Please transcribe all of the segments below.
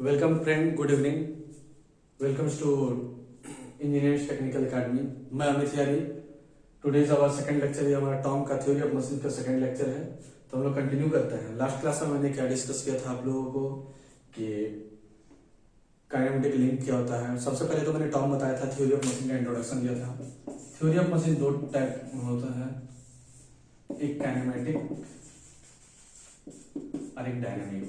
Welcome friend, good evening. Welcomes to engineers technical academy. मैं Amit Yari. Today is our second lecture. ये हमारा TOM का theory of machine का second lecture है। तो हम लोग कंटिन्यू करते हैं। लास्ट क्लास में मैंने क्या डिस्कस किया था आप लोगों को कि काइनेमेटिक लिंक क्या होता है। सबसे पहले तो मैंने टॉम बताया था, थ्योरी ऑफ मशीन का इंट्रोडक्शन दिया था। थ्योरी ऑफ मशीन दो टाइप में होता है, एक काइनेमेटिक और एक डायनामिक।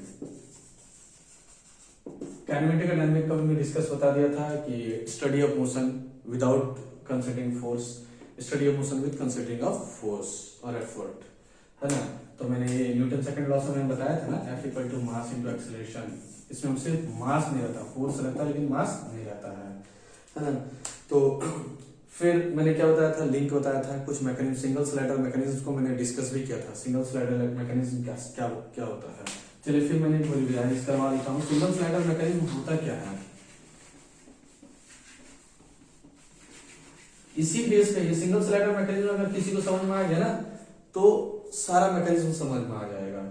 काइनेमेटिक और डायनामिक का हमने डिस्कस बता दिया था कि study of motion without considering force, study of motion with considering of force और एफर्ट, है ना। तो मैंने ये न्यूटन सेकंड लॉ से मैंने बताया था ना, F equal to mass into acceleration. इसमें सिर्फ मास नहीं रहता, फोर्स रहता है लेकिन मास नहीं रहता है ना। तो फिर मैंने क्या बताया था, लिंक बताया था, कुछ मैकेनिज्म, सिंगल स्लाइडर मैकेनिज्म को मैंने डिस्कस भी किया था। सिंगल स्लाइडर मैकेनिज्म क्या होता है। चलिए फिर मैंने रिवाइज करवा देता हूँ। सिंगल स्लाइडर मैकेनिज्म होता क्या है, इसी बेस पे। ये सिंगल स्लाइडर मैकेनिज्म अगर किसी को समझ में आ गया ना तो सारा मैकेनिज्म समझ में आ जाएगा।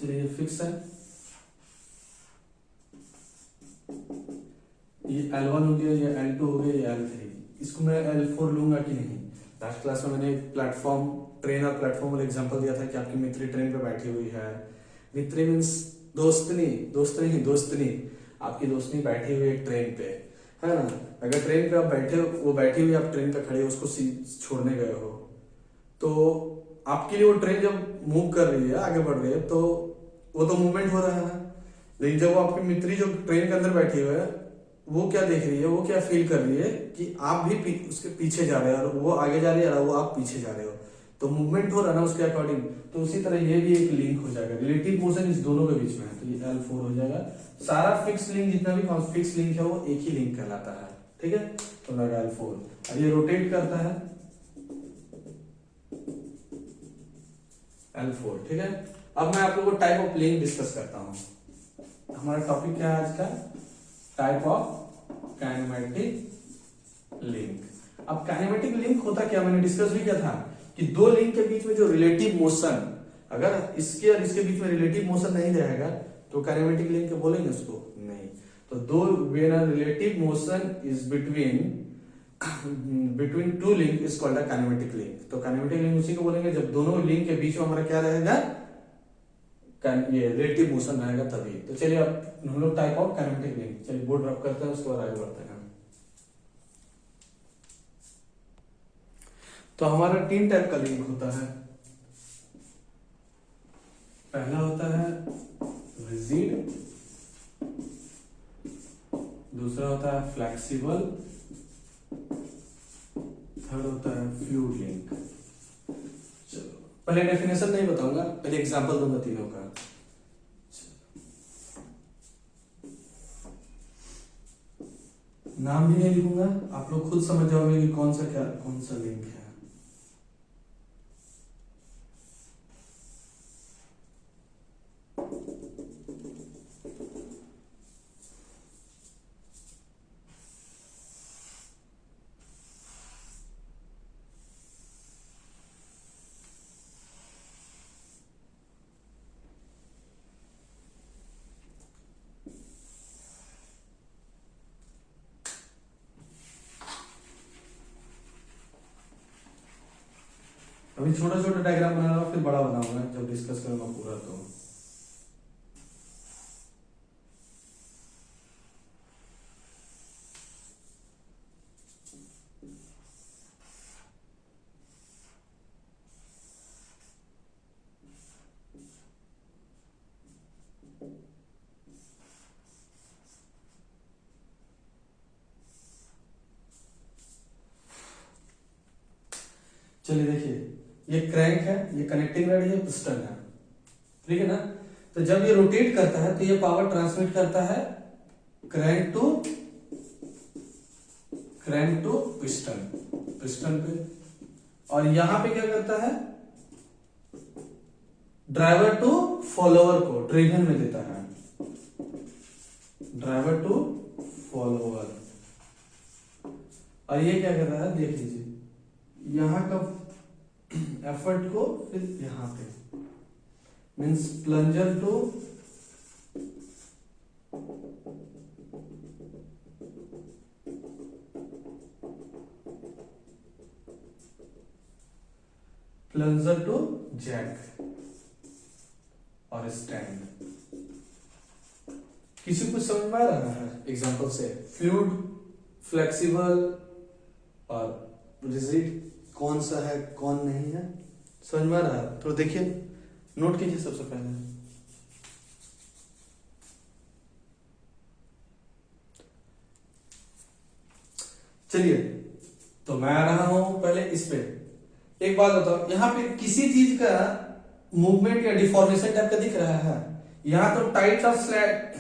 चलिए फिक्स है, ये L1 हो गया, ये L2 हो गया, ये L3। इसको मैं L4 लूंगा कि नहीं। लास्ट क्लास में मैंने प्लेटफॉर्म, ट्रेन और प्लेटफॉर्म वाला एग्जांपल दिया था कि आपकी मित्री ट्रेन पे बैठी हुई है। मित्री मीन्स दोस्तनी। आपकी दोस्तनी बैठी हुई है ट्रेन पे, है ना। अगर ट्रेन पे आप बैठे हो, वो बैठी हुई, आप ट्रेन पे खड़े हो, उसको छोड़ने गए हो, तो आपके लिए वो ट्रेन जब मूव कर रही है, आगे बढ़ रही है, तो वो तो मूवमेंट हो रहा है। लेकिन जब वो आपकी मित्री जो ट्रेन के अंदर बैठी हुई है, वो क्या देख रही है, वो क्या फील कर रही है कि आप भी उसके पीछे जा रहे हो, और वो आगे जा रही है और वो आप पीछे जा रहे हो, तो मूवमेंट हो रहा है ना उसके अकॉर्डिंग। तो उसी तरह ये भी एक लिंक हो जाएगा, रिलेटिव मोशन इस दोनों के बीच में है, तो ये L4 हो जाएगा। सारा फिक्स लिंक, जितना भी फिक्स लिंक है, वो एक ही लिंक कहलाता है, ठीक है। तो लगा L4। और ये रोटेट करता है L4, ठीक है। अब मैं आप लोगों को टाइप ऑफ लिंक डिस्कस करता हूं। हमारा टॉपिक क्या है आज का, टाइप ऑफ काइनेमेटिक लिंक। अब काइनेमेटिक लिंक होता क्या, मैंने डिस्कस भी किया था कि दो लिंक के बीच में जो रिलेटिव मोशन, अगर इसके और इसके बीच में रिलेटिव मोशन नहीं रहेगा तो काइनेमेटिक लिंक बोलेंगे उसको, नहीं। तो दो, when a relative motion is between two link is called a kinematic link. तो काइनेमेटिक लिंक उसी को बोलेंगे जब दोनों लिंक के बीच में हमारा क्या रहेगा, ये रिलेटिव मोशन रहेगा तभी। तो चलिए अब हम लोग टाइप ऑफ काइनेमेटिक लिंक, चलिए बोर्ड रब करते हैं, उसके बाद आगे बढ़ते हैं। तो हमारा तीन टाइप का लिंक होता है। पहला होता है रिजिड, दूसरा होता है फ्लेक्सिबल, थर्ड होता है फ्लूइड लिंक। चलो पहले डेफिनेशन नहीं बताऊंगा, पहले एग्जांपल दूंगा तीनों का। नाम भी नहीं लिखूंगा, आप लोग खुद समझ जाओगे कि कौन सा लिंक है। अभी छोटा छोटा डायग्राम बना रहा हूं, फिर बड़ा बनाऊंगा जब डिस्कस करूंगा पूरा। तो चलिए देखिए, ये क्रैंक है, ये कनेक्टिंग रॉड, ये पिस्टन है, ठीक है ना। तो जब ये रोटेट करता है तो ये पावर ट्रांसमिट करता है क्रैंक टू पिस्टन पे, और यहां पे क्या करता है, ड्राइवर टू फॉलोअर को ड्रिवन में देता है, ड्राइवर टू फॉलोअर। और ये क्या कर रहा है, देख लीजिए, यहां का एफर्ट को फिर यहां पे, मीन्स प्लंजर टू जैक और स्टैंड। किसी को समझ में आ रहा है एग्जांपल से? फ्लूइड, फ्लेक्सिबल और रिजिड कौन सा है कौन नहीं है, समझ में आ रहा है? तो देखिए, नोट कीजिए सबसे पहले। चलिए, तो मैं आ रहा हूं पहले इस पे। एक बात बताओ, यहाँ पे किसी चीज का मूवमेंट या डिफॉर्मेशन टाइप का दिख रहा है? यहाँ तो टाइट और स्लैक,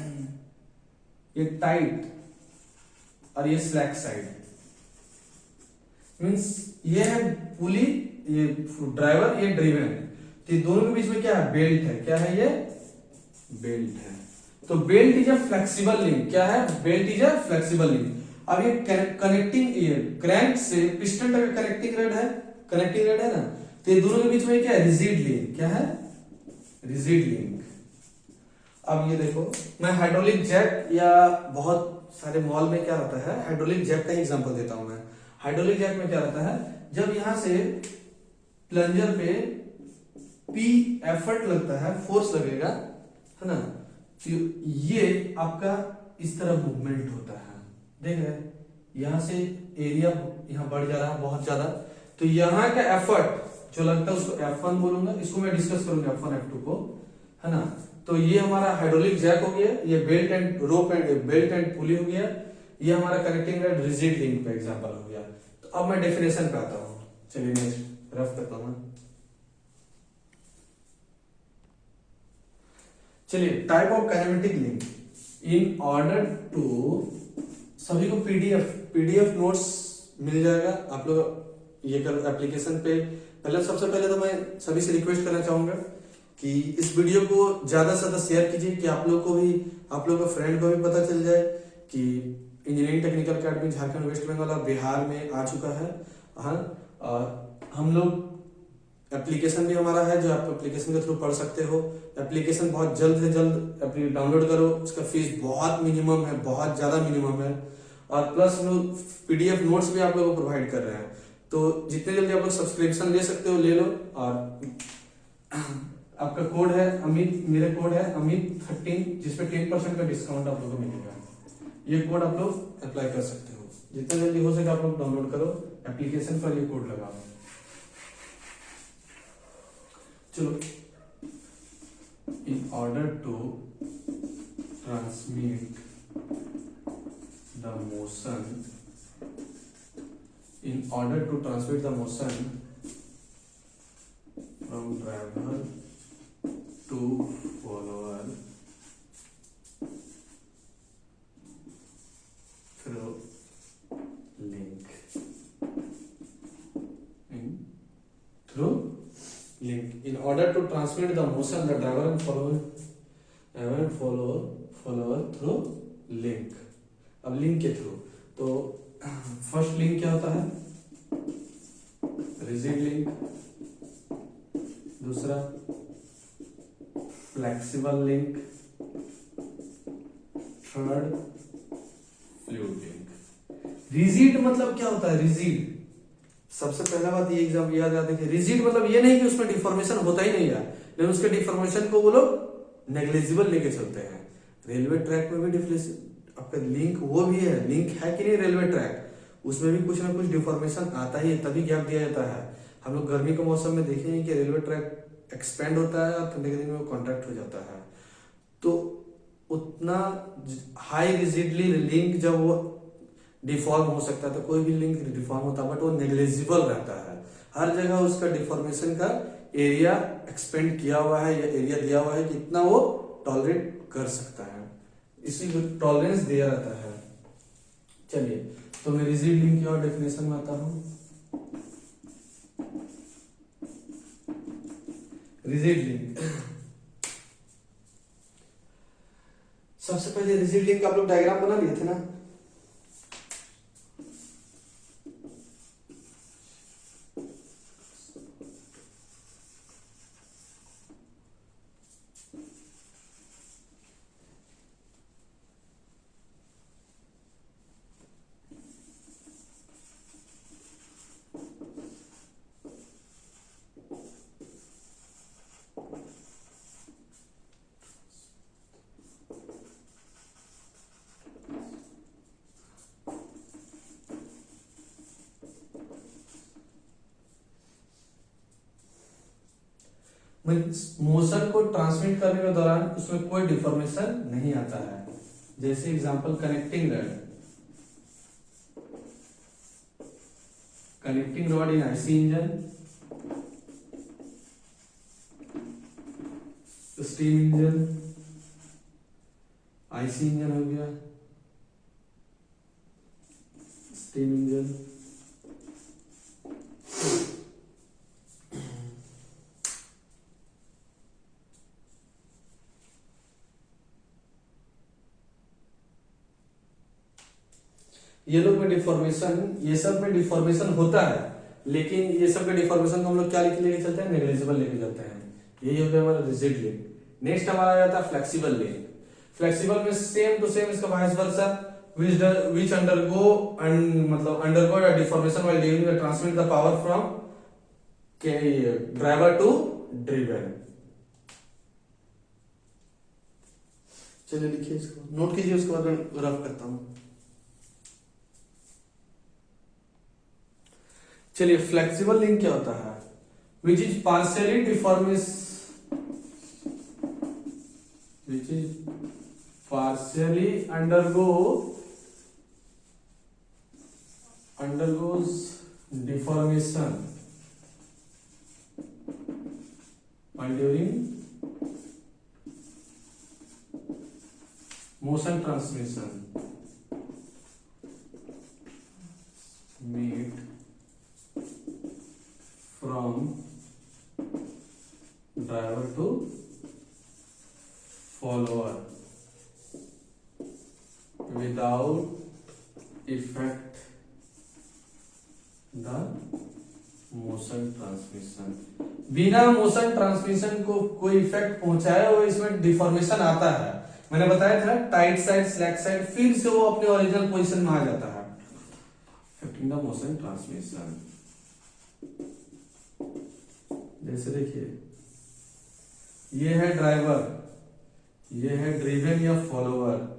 ये टाइट और ये स्लैक साइड, मीन्स ये है पुली, ये ड्राइवर, ये ड्रिवन। तो दोनों के बीच में क्या है? बेल्ट है। क्या है ये? बेल्ट है। तो belt is a flexible link. क्या है? Belt is a flexible link. अब ये कनेक्टिंग, ये क्रैंक से पिस्टन तक कनेक्टिंग रड है, कनेक्टिंग रड है ना। तो ये दोनों के बीच में क्या है? Rigid link. क्या है? Rigid link. अब ये देखो, मैं हाइड्रोलिक जैक या बहुत सारे मॉल में क्या रहता है, हाइड्रोलिक जैक का एग्जांपल देता हूं मैं। हाइड्रोलिक जैक में क्या रहता है, जब यहां से प्लंजर पे पी एफर्ट लगता है, फोर्स लगेगा, है ना, तो ये आपका इस तरह मूवमेंट होता है। देख रहे हैं, यहां से एरिया यहां बढ़ जा रहा है बहुत ज्यादा, तो यहां का एफर्ट जो लगता है उसको F1 बोलूंगा, इसको मैं डिस्कस करूंगा F1 F2 को, है ना। तो ये हमारा हाइड्रोलिक जैक हो गया, ये belt and rope and belt and पुली हो गया, ये हमारा कनेक्टिंग रड रिजिड लिंक का एग्जांपल हो गया। तो अब मैं डेफिनेशन पे आता हूं। चलिए नेक्स्ट रफ करता हूं। चलिए, type of kinematic link in order to, सभी को पीडीएफ नोट्स मिल जाएगा आप लोग ये कर एप्लीकेशन पे। पहले सबसे पहले तो मैं सभी से रिक्वेस्ट करना चाहूंगा कि इस वीडियो को ज्यादा से ज्यादा शेयर कीजिए, कि आप लोग को भी, आप लोग के फ्रेंड को भी पता चल जाए कि engineering technical academy Jharkhand West Bengal और बिहार में आ चुका है। हाँ, और हम लोग एप्लीकेशन भी हमारा है, जो आप एप्लीकेशन के थ्रू पढ़ सकते हो। एप्लीकेशन बहुत जल्द से जल्द डाउनलोड करो, उसका फीस बहुत मिनिमम है, बहुत ज्यादा मिनिमम है, और प्लस हम लोग पीडीएफ नोट्स भी आप लोगों को प्रोवाइड कर रहे हैं। तो जितने जल्दी आप लोग सब्सक्रिप्शन ले सकते हो ले लो। और आपका कोड है अमित, मेरा कोड है अमित13, जिसपे 10% का डिस्काउंट आप लोगों को मिलेगा। ये कोड आप लोग अप्लाई कर सकते हो, जितना जल्दी हो सके आप लोग डाउनलोड करो एप्लीकेशन पर, ये कोड लगाओ। चलो, in order to transmit the motion, in order to transmit the motion from driver to follower through link, in order to transmit the motion the driver and follower through link। अब link के through, तो first link क्या होता है? Rigid link, दूसरा flexible link, third fluid link. Rigid मतलब क्या होता है? रिजिड, सबसे पहला बात ये एग्जाम याद आती है, रिजिड मतलब ये नहीं कि उसमें डिफॉर्मेशन होता ही नहीं है, लेकिन उसके डिफॉर्मेशन को वो लोग नेग्लिजिबल लेके चलते हैं। रेलवे ट्रैक में भी आपका लिंक वो भी है, लिंक है कि नहीं रेलवे ट्रैक, उसमें भी कुछ ना कुछ डिफॉर्मेशन आता ही है, तभी गैप दिया जाता है। हम लोग गर्मी के मौसम में देखेंगे कि रेलवे ट्रैक एक्सपेंड होता है और ठंडे के दिन में वो कॉन्ट्रैक्ट हो जाता है। तो उतना हाई रिजिडली लिंक जब वो डिफॉर्म हो सकता है, तो कोई भी लिंक डिफॉर्म होता है बट वो नेग्लिजिबल रहता है। हर जगह उसका डिफॉर्मेशन का एरिया एक्सपेंड किया हुआ है या एरिया दिया हुआ है कि इतना वो टॉलरेट कर सकता है, इसी को टॉलरेंस दिया रहता है। चलिए, तो मैं रिजिड लिंक की और डेफिनेशन में आता हूं। रिजिड लिंक, सबसे पहले रिजिड लिंक आप लोग डायग्राम बना लिए थे ना? मोशन को ट्रांसमिट करने के दौरान उसमें कोई डिफॉर्मेशन नहीं आता है। जैसे example connecting rod in IC engine, steam engine, IC engine हो गया, स्टीम इंजन, ये लोग में डिफॉर्मेशन, ये सब में डिफॉर्मेशन होता है, लेकिन ये सब के डिफॉर्मेशन को हम लोग क्या लेके चलते हैं, नेग्लिजिबल लेके चलते हैं। यही हो गया हमारा रिजिड लिंक। नेक्स्ट हमारा आ जाता है फ्लेक्सिबल लिंक। फ्लेक्सिबल में सेम टू सेम इसका vice versa, which undergo a deformation while during the transmit the power from driver to driven। चलिए लिखिए इसको, नोट कीजिए, उसके बाद मैं रफ करता हूं। चलिए फ्लेक्सिबल लिंक क्या होता है, which is partially undergoes deformation while during motion transmission made from driver to follower without effect the motion transmission. बिना मोशन ट्रांसमिशन को कोई इफेक्ट पहुंचाए हुए इसमें डिफॉर्मेशन आता है। मैंने बताया था टाइट साइड, स्लैक साइड, फिर से वो अपने ओरिजिनल पोजीशन में आ जाता है, इफेक्टिंग द मोशन ट्रांसमिशन। जैसे देखिए, ये है ड्राइवर, ये है ड्रिवन या फॉलोवर,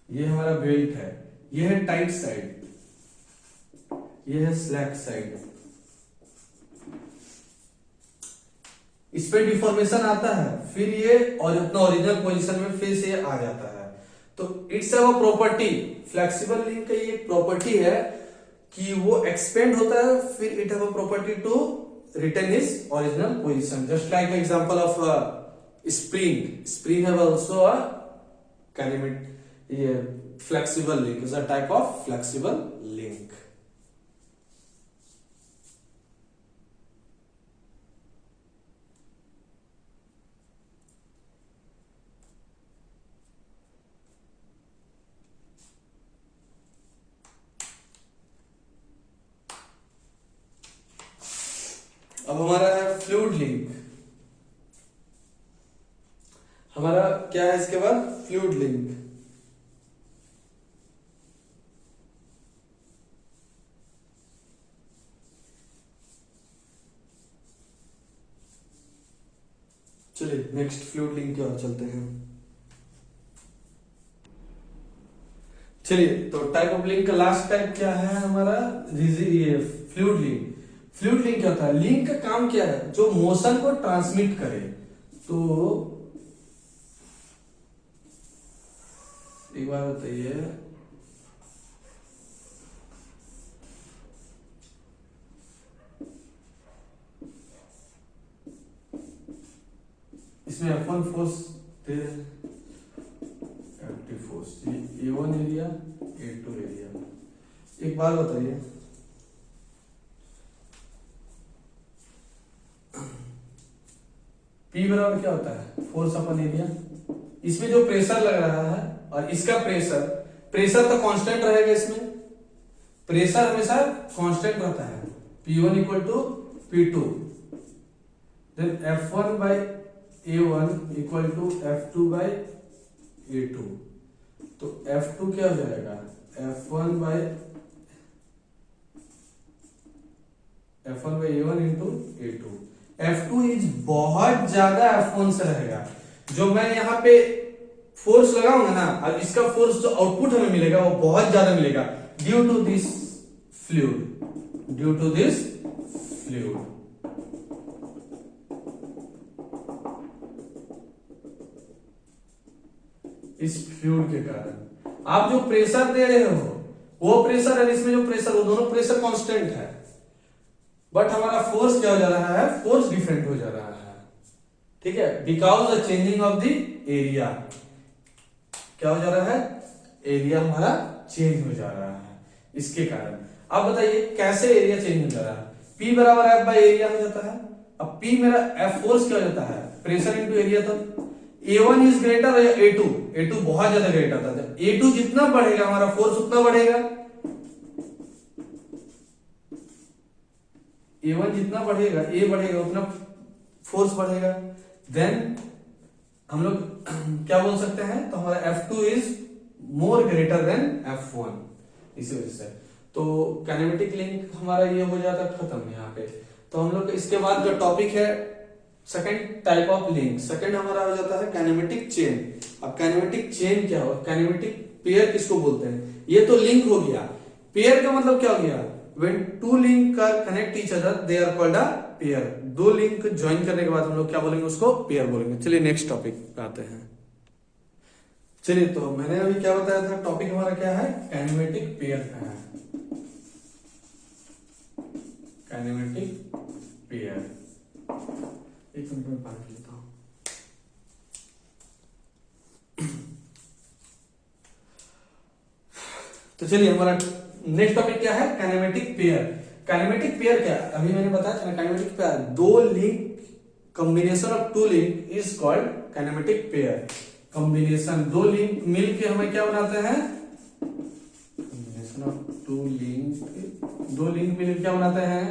ये हमारा बेल्ट है, ये है टाइट साइड, ये है स्लैक साइड। इस पे डिफॉर्मेशन आता है, फिर ये और अपना ओरिजिनल पोजीशन में फिर से आ जाता है। तो it's a property, flexible link का ये प्रॉपर्टी है कि वो एक्सपेंड होता है, फिर it have a property to return his original position, just like example of spring have also a kinematic, ये flexible link is a type of flexible link. अब हमारा है फ्लूइड लिंक। हमारा क्या है इसके बाद, फ्लूइड लिंक। चलिए नेक्स्ट फ्लूइड लिंक की ओर चलते हैं। चलिए तो टाइप ऑफ लिंक का लास्ट टाइप क्या है हमारा, ये फ्लूइड लिंक। फ्लूइड लिंक क्या होता है, लिंक का काम क्या है, जो मोशन को ट्रांसमिट करे। तो एक बार बताइए, इसमें F1 फोर्स दे, active force, A1 area, A2 area. एक बार बताइए, P बराबर क्या होता है, फोर्स अपन एरिया। इसमें जो प्रेशर लग रहा है और इसका प्रेशर तो कांस्टेंट रहेगा, इसमें प्रेशर हमेशा कांस्टेंट रहता है, P1 equal to P2, then F1 by A1 equal to F2 by A2। तो F2 क्या हो जाएगा, F1 by A1 into A2। F2 is बहुत ज्यादा F1 से रहेगा। जो मैं यहाँ पे फोर्स लगाऊंगा ना, और इसका फोर्स जो आउटपुट हमें मिलेगा वो बहुत ज्यादा मिलेगा, due to this fluid, due to this fluid. इस फ्लूइड के कारण आप जो प्रेशर दे रहे हो वो प्रेशर और इसमें जो प्रेशर, वो दोनों प्रेशर कांस्टेंट है, बट हमारा फोर्स क्या हो जा रहा है, फोर्स डिफरेंट हो जा रहा है। ठीक है, because the changing of the area, क्या हो जा रहा है, एरिया हमारा चेंज हो जा रहा है इसके कारण। अब बताइए कैसे एरिया चेंज हो जा रहा है, P बराबर F बाई एरिया हो जाता है। अब P मेरा F फोर्स क्या हो जाता है, प्रेशर इंटू एरिया। तो A1 इज ग्रेटर या A2, A2 बहुत ज्यादा ग्रेटर था। जब A2 जितना बढ़ेगा हमारा फोर्स उतना बढ़ेगा, A1 जितना बढ़ेगा, A बढ़ेगा उतना फोर्स बढ़ेगा। देन हम लोग क्या बोल सकते हैं, तो हमारा F2 is more greater than F1, इसी वजह से। तो काइनेमेटिक लिंक हमारा ये हो जाता खत्म यहाँ पे। तो हम लोग इसके बाद जो टॉपिक है second type of link, second हमारा हो जाता है काइनेमेटिक चेन। अब काइनेमेटिक चेन क्या हो, काइनेमेटिक पेयर किसको बोलते हैं, ये तो लिंक हो गया। पेयर का मतलब क्या हो गया, when two link are connect each other they are called a pair. दो लिंक ज्वाइन करने के बाद हम लोग क्या बोलेंगे, उसको पेयर बोलेंगे। चलिए नेक्स्ट टॉपिक पे आते हैं। चलिए, तो मैंने अभी क्या बताया था, टॉपिक हमारा क्या है, काइनेमेटिक पेयर का है, काइनेमेटिक पेयर। एक मिनट में पानी लेता हूं। तो चलिए, हमारा नेक्स्ट टॉपिक क्या है, काइनेमेटिक पेयर। काइनेमेटिक पेयर क्या, अभी मैंने बताया था काइनेमेटिक पेयर, दो link, combination of two link is called kinematic pair. Combination, दो लिंक मिलके हमें क्या बनाते हैं, कॉम्बिनेशन ऑफ टू लिंक, दो लिंक मिलकर क्या बनाते हैं,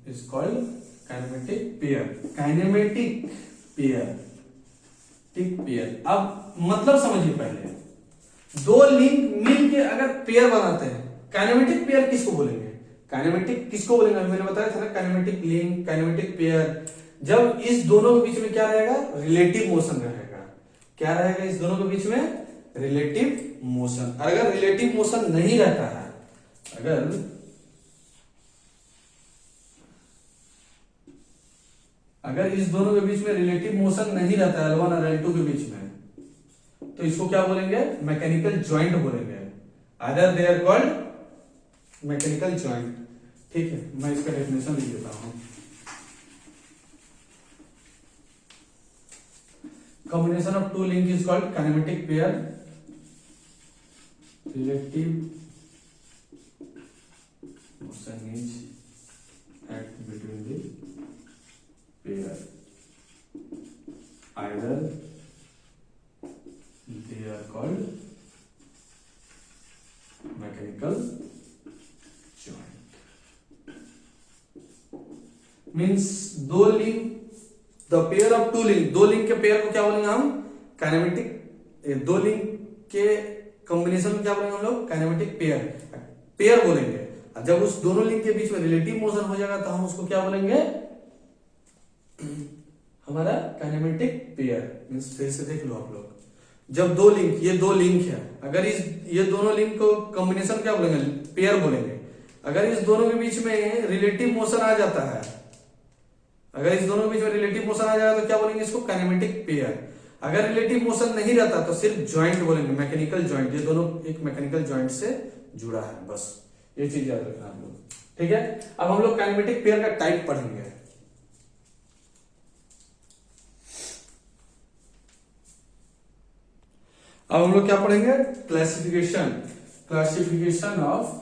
is called kinematic pair. Kinematic pair, tick pair. अब मतलब समझिए, पहले दो लिंक मिलके अगर पेयर बनाते हैं, काइनेमेटिक पेयर किसको बोलेंगे, काइनेमेटिक किसको बोलेंगे, मैंने बताया था ना, काइनेमेटिक लिंक, काइनेमेटिक पेयर। जब इस दोनों के बीच में क्या रहेगा, रिलेटिव मोशन रहेगा। क्या रहेगा इस दोनों के बीच में, रिलेटिव मोशन। अगर रिलेटिव मोशन नहीं रहता है, अगर इस दोनों के बीच में रिलेटिव मोशन नहीं रहता है, L1 और L2 के बीच में, तो इसको क्या बोलेंगे, मैकेनिकल ज्वाइंट बोलेंगे। Other they are called mechanical joint. ठीक है, मैं इसका डेफिनेशन लिख देता हूं। Combination of two link is called kinematic pair. Relative motion is act between the pair, either they are called mechanical joint। Means दो link, the pair of two link, दो link के पेयर को क्या बोलेंगे हम, काइनेमेटिक। दो link के combination को क्या बोलेंगे हम लोग, काइनेमेटिक पेयर बोलेंगे। जब उस दोनों लिंक के बीच में रिलेटिव मोशन हो जाएगा तो हम उसको क्या बोलेंगे, हमारा काइनेमेटिक पेयर। मींस फिर से देख लो आप लोग, जब दो लिंक, ये दो लिंक है, अगर ये दोनों लिंक को कॉम्बिनेशन क्या बोलेंगे, पेयर बोलेंगे। अगर इस दोनों के बीच में रिलेटिव मोशन आ जाता है, अगर इस दोनों के बीच में रिलेटिव मोशन आ जाएगा तो क्या बोलेंगे इसको, काइनेमेटिक पेयर। अगर रिलेटिव मोशन नहीं रहता तो सिर्फ ज्वाइंट बोलेंगे, मैकेनिकल ज्वाइंट। ये दोनों एक मैकेनिकल ज्वाइंट से जुड़ा है, बस ये चीज याद रखना आप लोग। ठीक है, अब हम लोग काइनेमेटिक पेयर का टाइप पढ़ेंगे। अब हम लोग क्या पढ़ेंगे, क्लासिफिकेशन, क्लासिफिकेशन ऑफ।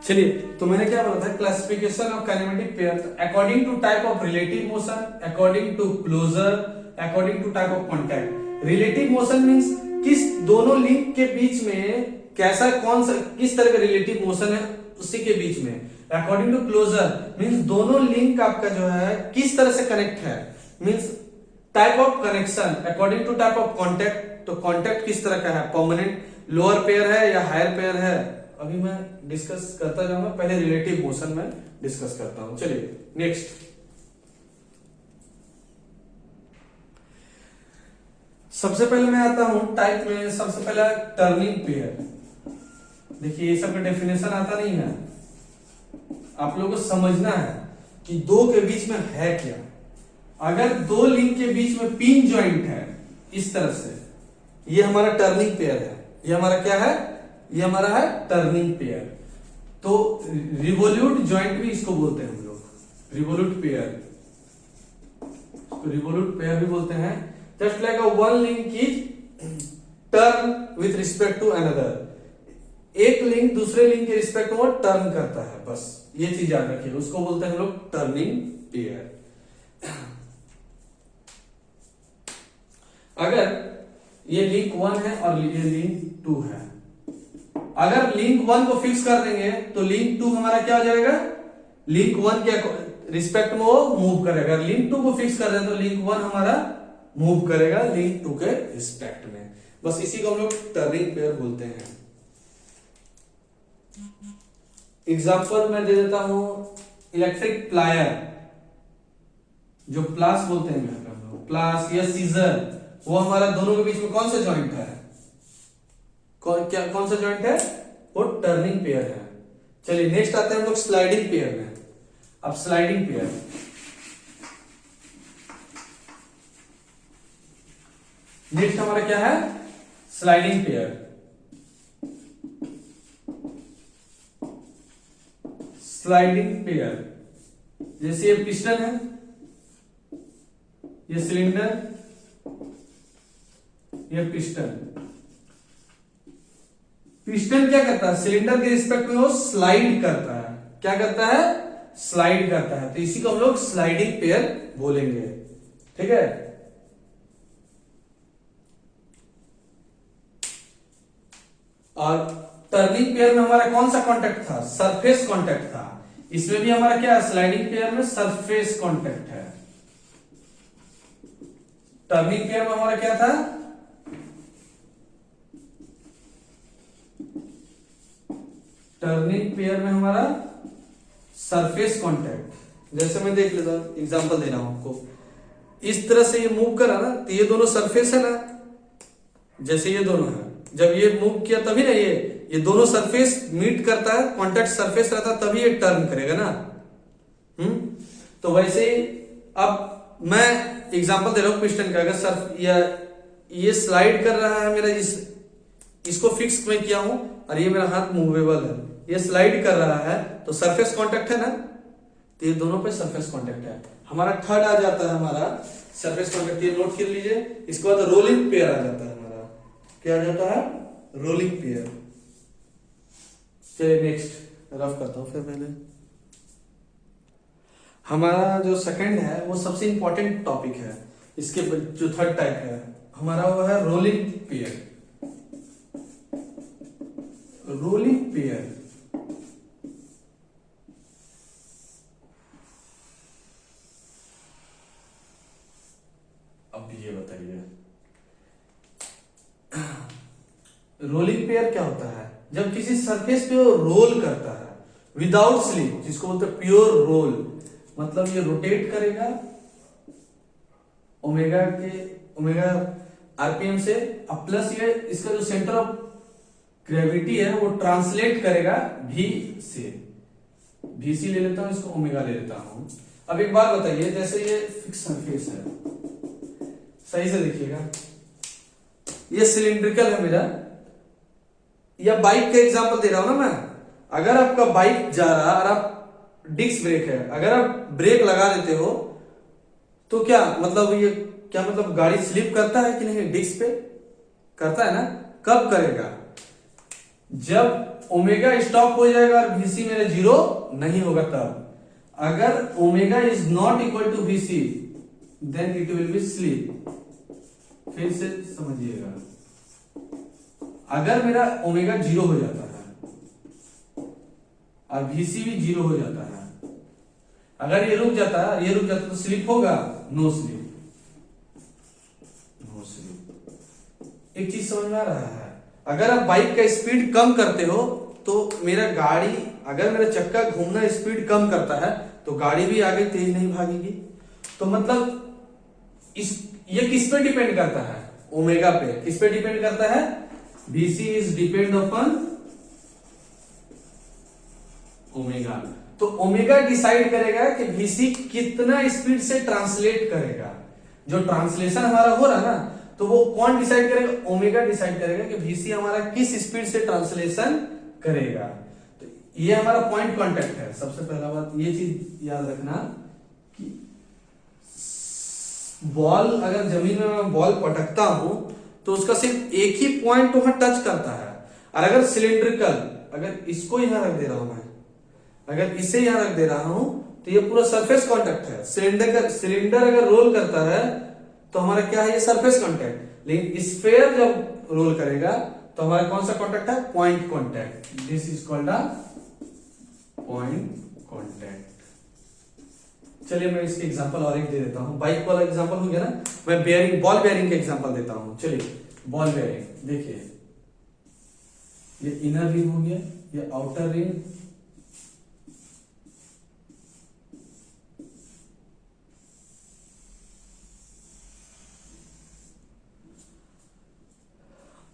चलिए, तो मैंने क्या बोला था, classification of kinematic pair. According to type of relative motion, according to closure, according to type of contact. Relative motion means किस दोनों लिंक के बीच में कैसा, कौन सा, किस तरह का रिलेटिव मोशन है उसी के बीच में। अकॉर्डिंग टू क्लोजर मींस दोनों लिंक आपका जो है किस तरह से कनेक्ट है, means type of connection. According to type of contact, तो कॉन्टैक्ट किस तरह का है, परमानेंट लोअर पेयर है या हायर पेयर है, अभी मैं डिस्कस करता जाऊंगा। पहले रिलेटिव मोशन में डिस्कस करता हूं। चलिए नेक्स्ट, सबसे पहले मैं आता हूं टाइप में, सबसे पहला टर्निंग पेयर। देखिए ये सब का डेफिनेशन आता नहीं है, आप लोगों को समझना है कि दो के बीच में है क्या। अगर दो लिंक के बीच में पिन ज्वाइंट है इस तरह से, ये हमारा टर्निंग पेयर है। ये हमारा क्या है? ये हमारा है टर्निंग पेयर। तो रिवोल्यूट ज्वाइंट भी इसको बोलते हैं हम लोग, रिवोल्यूट पेयर, रिवोल्यूट पेयर भी बोलते हैं। Just like a one link is turn with respect to another, एक लिंक दूसरे लिंक के रिस्पेक्ट में टर्न करता है, बस ये चीज याद रखिए, उसको बोलते हैं हम लोग टर्निंग पेयर। अगर ये लिंक 1 है और ये लिंक 2 है, अगर लिंक 1 को फिक्स कर देंगे तो लिंक 2 हमारा क्या हो जाएगा? लिंक 1 के रिस्पेक्ट में वो मूव करेगा। लिंक 2 को फिक्स कर दें तो लिंक 1 हमारा मूव करेगा लिंक 2 के रिस्पेक्ट में। बस इसी को हम लोग टर्निंग पेयर बोलते हैं। एग्जाम्पल मैं दे देता हूं, इलेक्ट्रिक प्लायर, जो प्लास बोलते हैं हम लोग, प्लास या सीजर, वो हमारा दोनों के बीच में कौन सा जॉइंट है? कौन सा जॉइंट है? वो टर्निंग पेयर है। चलिए नेक्स्ट आते हैं हम लोग स्लाइडिंग पेयर में। अब स्लाइडिंग पेयर, नेक्स्ट हमारा क्या है? Sliding pair. स्लाइडिंग पेयर, जैसे ये पिस्टन है, ये सिलेंडर, ये पिस्टन। पिस्टन क्या करता है? सिलेंडर के रिस्पेक्ट में वो स्लाइड करता है। क्या करता है? स्लाइड करता है। तो इसी को हम लोग स्लाइडिंग पेयर बोलेंगे, ठीक है। और टर्निंग पेयर में हमारा कौन सा कांटेक्ट था? सरफेस कांटेक्ट था। इसमें भी हमारा क्या है? स्लाइडिंग पेयर में सरफेस कांटेक्ट है। टर्निंग पेयर में हमारा क्या था? टर्निंग पेयर में हमारा सरफेस कांटेक्ट। जैसे मैं देख लेता हूं, एग्जांपल दे रहा हूं आपको, इस तरह से ये मूव करा ना, तो ये दोनों सरफेस है ना, जैसे ये दोनों है, जब ये मूव किया तभी ना ये दोनों सरफेस मीट करता है, कांटेक्ट सरफेस रहता है, तभी ये टर्न करेगा ना। तो वैसे ही अब मैं एग्जांपल दे रहा हूं पिस्टन का। अगर ये स्लाइड कर रहा है मेरा, इसको फिक्स मैं किया हूं और ये मेरा हाथ मूवेबल है, ये स्लाइड कर रहा है, तो सरफेस कांटेक्ट है ना, तो ये दोनों पे सरफेस कांटेक्ट है। हमारा थर्ड आ जाता है हमारा सरफेस कांटेक्ट, ये नोट कर लीजिए। इसके बाद रोलिंग पेयर आ जाता है हमारा। क्या आ जाता है? Rolling pair. चलिए नेक्स्ट रफ करता हूं फिर पहले। हमारा जो सेकंड है वो सबसे इंपॉर्टेंट टॉपिक है। इसके जो थर्ड टाइप है हमारा वो है रोलिंग पेयर। रोलिंग पेयर, अब ये बताइए रोलिंग पेयर क्या होता है? जब किसी सरफेस पे वो रोल करता है विदाउट स्लिप, जिसको बोलते हैं प्योर रोल, मतलब ये रोटेट करेगा ओमेगा आरपीएम से, अब प्लस ये इसका जो सेंटर ऑफ ग्रेविटी है वो ट्रांसलेट करेगा भी से। भी सी ले लेता हूं, इसको ओमेगा ले लेता हूं। अब एक बात बताइए, जैसे ये फिक्स सरफेस है, सही से देखिएगा, ये सिलिंड्रिकल है मेरा, या बाइक का एग्जांपल दे रहा हूं ना मैं। अगर आपका बाइक जा रहा और आप डिस्क ब्रेक है, अगर आप ब्रेक लगा देते हो तो क्या मतलब, ये क्या मतलब गाड़ी स्लिप करता है कि नहीं? डिस्क पे करता है ना। कब करेगा? जब ओमेगा स्टॉप हो जाएगा और वीसी मेरे जीरो नहीं होगा तब। अगर omega is not equal to VC then it will be slip. फिर से समझिएगा, अगर मेरा ओमेगा जीरो हो जाता है और वीसी भी जीरो हो जाता है, अगर ये रुक जाता है, ये रुक जाता है, तो स्लिप होगा? No slip, no slip. एक चीज समझ में आ रहा है? अगर आप बाइक का स्पीड कम करते हो तो मेरा गाड़ी, अगर मेरा चक्का घूमना स्पीड कम करता है तो गाड़ी भी आगे तेज नहीं भागेगी। तो मतलब ये किस पे डिपेंड करता है? ओमेगा पे। किस पे डिपेंड करता है? BC is depend upon omega. तो ओमेगा डिसाइड करेगा कि BC कितना स्पीड से ट्रांसलेट करेगा। जो ट्रांसलेशन हमारा हो रहा ना, तो वो कौन डिसाइड करेगा? ओमेगा डिसाइड करेगा कि BC हमारा किस स्पीड से ट्रांसलेशन करेगा। तो ये हमारा पॉइंट कांटेक्ट है। सबसे पहला बात ये चीज याद रखना कि बॉल, अगर जमीन में मैं बॉल पटकता हूं तो उसका सिर्फ एक ही पॉइंट वहां टच करता है। और अगर सिलिंड्रिकल, अगर इसको यहां रख दे रहा हूं मैं, अगर इसे यहां रख दे रहा हूं, तो ये पूरा सरफेस कांटेक्ट है। सिलेंडर अगर रोल करता है तो हमारा क्या है? ये सरफेस कांटेक्ट। लेकिन स्फीयर जब रोल करेगा तो हमारा कौन सा कांटेक्ट है? Point contact. This is called a point contact. चलिए मैं इसके एग्जांपल और एक दे देता हूं। बाइक वाला एग्जांपल हो गया ना, मैं बेयरिंग, बॉल बेयरिंग के एग्जांपल देता हूं। चलिए बॉल बेयरिंग देखिए, ये इनर रिंग हो गया, ये आउटर रिंग,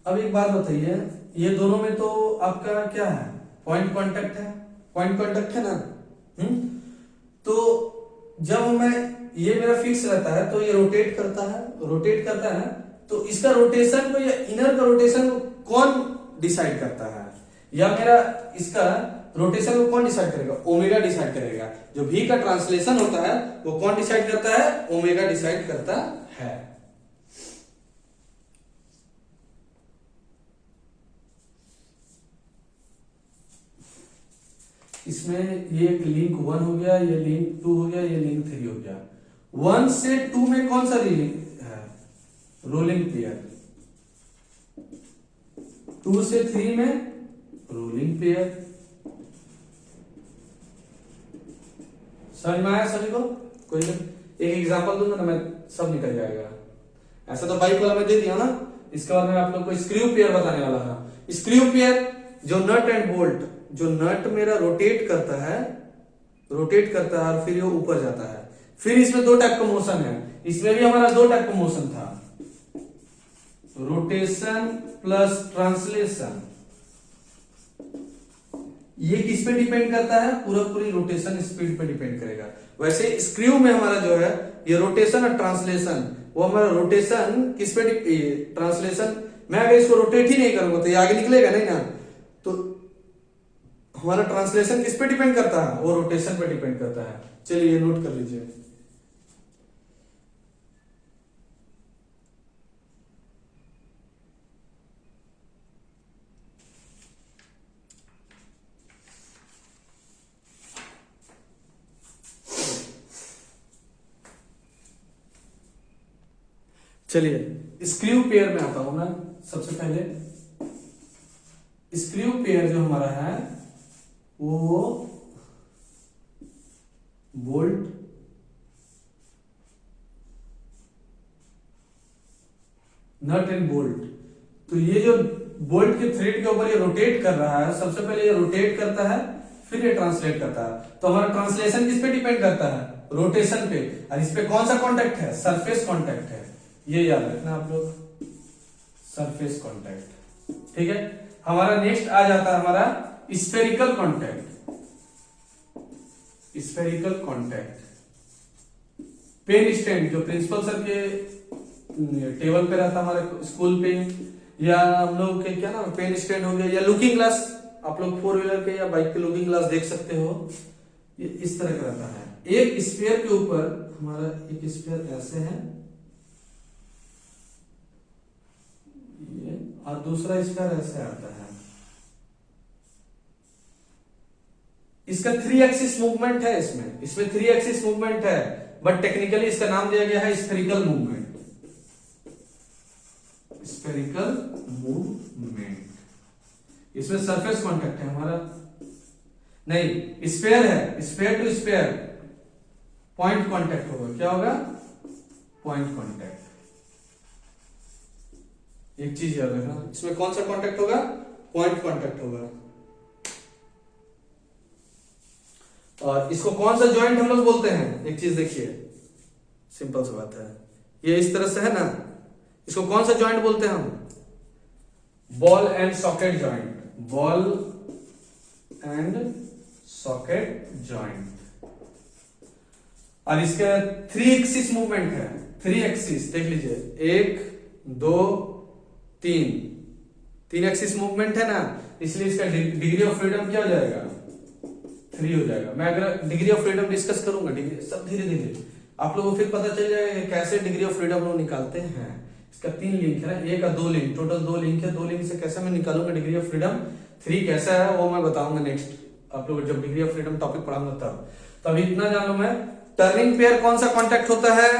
अब एक बात बताइए, ये दोनों में तो आपका क्या है? पॉइंट कांटेक्ट है। पॉइंट कांटेक्ट है ना। तो जब मैं, ये मेरा फिक्स रहता है तो ये रोटेट करता है, रोटेट करता है, तो इसका रोटेशन को या इनर का रोटेशन को कौन डिसाइड करता है? या मेरा इसका रोटेशन को कौन डिसाइड करेगा? ओमेगा डिसाइड करेगा। जो भी का ट्रांसलेशन होता है वो कौन डिसाइड करता है? ओमेगा डिसाइड करता है। इसमें ये एक लिंक 1 हो गया, ये लिंक 2 हो गया, ये लिंक 3 हो गया। 1 से 2 में कौन सा लिंक है? Rolling pair. 2 से 3 में रोलिंग पेयर। समझ में आया सभी को? कोई एक एग्जांपल दूंगा ना मैं, सब निकल जाएगा। ऐसा तो बाइक वाला मैं दे दिया ना। इसके बाद में आप लोग को स्क्रू पेयर बताने वाला था। स्क्रू पेयर, जो नट एंड बोल्ट, जो नट मेरा रोटेट करता है, रोटेट करता है और फिर ये ऊपर जाता है। फिर इसमें दो टाइप का मोशन है। इसमें भी हमारा दो टाइप का मोशन था, रोटेशन प्लस ट्रांसलेशन। ये किस पे डिपेंड करता है? पूरा पूरी रोटेशन स्पीड पे डिपेंड करेगा। वैसे स्क्रू में हमारा जो है ये रोटेशन और ट्रांसलेशन, वो हमारा रोटेशन किस पे, ट्रांसलेशन, मैं अगर इसको रोटेट ही नहीं करूंगा तो ये आगे निकलेगा नहीं ना। तो हमारा ट्रांसलेशन किस पे डिपेंड करता है? वो रोटेशन पे डिपेंड करता है। चलिए ये नोट कर लीजिए। चलिए स्क्रू पेयर में आता हूं मैं। सबसे पहले स्क्रू पेयर जो हमारा है वो बोल्ट, नट एंड बोल्ट। तो ये जो बोल्ट के थ्रेड के ऊपर ये रोटेट कर रहा है, सबसे पहले ये रोटेट करता है, फिर ये ट्रांसलेट करता है। तो हमारा ट्रांसलेशन किस पे डिपेंड करता है? रोटेशन पे। और इस पे कौन सा कांटेक्ट है? सरफेस कांटेक्ट है। ये याद रखना आप लोग, सरफेस कांटेक्ट। ठीक है। हमारा नेक्स्ट आ जाता है हमारा spherical contact. Spherical contact, pen stand जो प्रिंसिपल सर के टेबल पे रहता हमारे स्कूल पे, या हम लोग के क्या नाम, पेन स्टैंड हो गया, या लुकिंग ग्लास, आप लोग 4 व्हीलर के या बाइक के लुकिंग ग्लास देख सकते हो। ये इस तरह का रहता है। एक स्फीयर के ऊपर हमारा एक स्फीयर ऐसे है, ये, और दूसरा स्फीयर ऐसे आता है। इसका 3 एक्सिस मूवमेंट है। इसमें 3 एक्सिस मूवमेंट है, बट टेक्निकली इसका नाम दिया गया है स्फेरिकल मूवमेंट। Spherical movement. इसमें सरफेस कांटेक्ट है हमारा, नहीं स्फेयर है, sphere to sphere point contact होगा। क्या होगा? Point contact. एक चीज याद रखना, इसमें कौन सा कांटेक्ट होगा? पॉइंट कांटेक्ट होगा। और इसको कौन सा जॉइंट हम लोग बोलते हैं? एक चीज देखिए, सिंपल सी बात है। ये इस तरह से है ना, इसको कौन सा जॉइंट बोलते हैं हम? Ball and socket joint, ball and socket joint. और इसके 3 एक्सिस मूवमेंट है, 3 एक्सिस देख लीजिए, 1 2 3 एक्सिस मूवमेंट है ना, इसलिए इसका डिग्री ऑफ फ्रीडम क्या हो जाएगा? 3 हो जाएगा। मैं अगर डिग्री ऑफ फ्रीडम डिस्कस करूंगा, डिग्री सब धीरे धीरे आप लोगों को फिर पता चल जाएगा कैसे डिग्री ऑफ फ्रीडम लोग निकालते हैं। इसका 3 लिंक है ना, 1 का 2 लिंक, टोटल 2 लिंक है। 2 लिंक से कैसे मैं निकालूंगा डिग्री ऑफ फ्रीडम 3 कैसा है वो मैं बताऊंगा नेक्स्ट, आप लोग जब डिग्री ऑफ फ्रीडम टॉपिक पढ़ाऊंगा तब। तो अभी इतना जान लो मैं, टर्निंग पेयर कौन सा कॉन्टैक्ट होता है?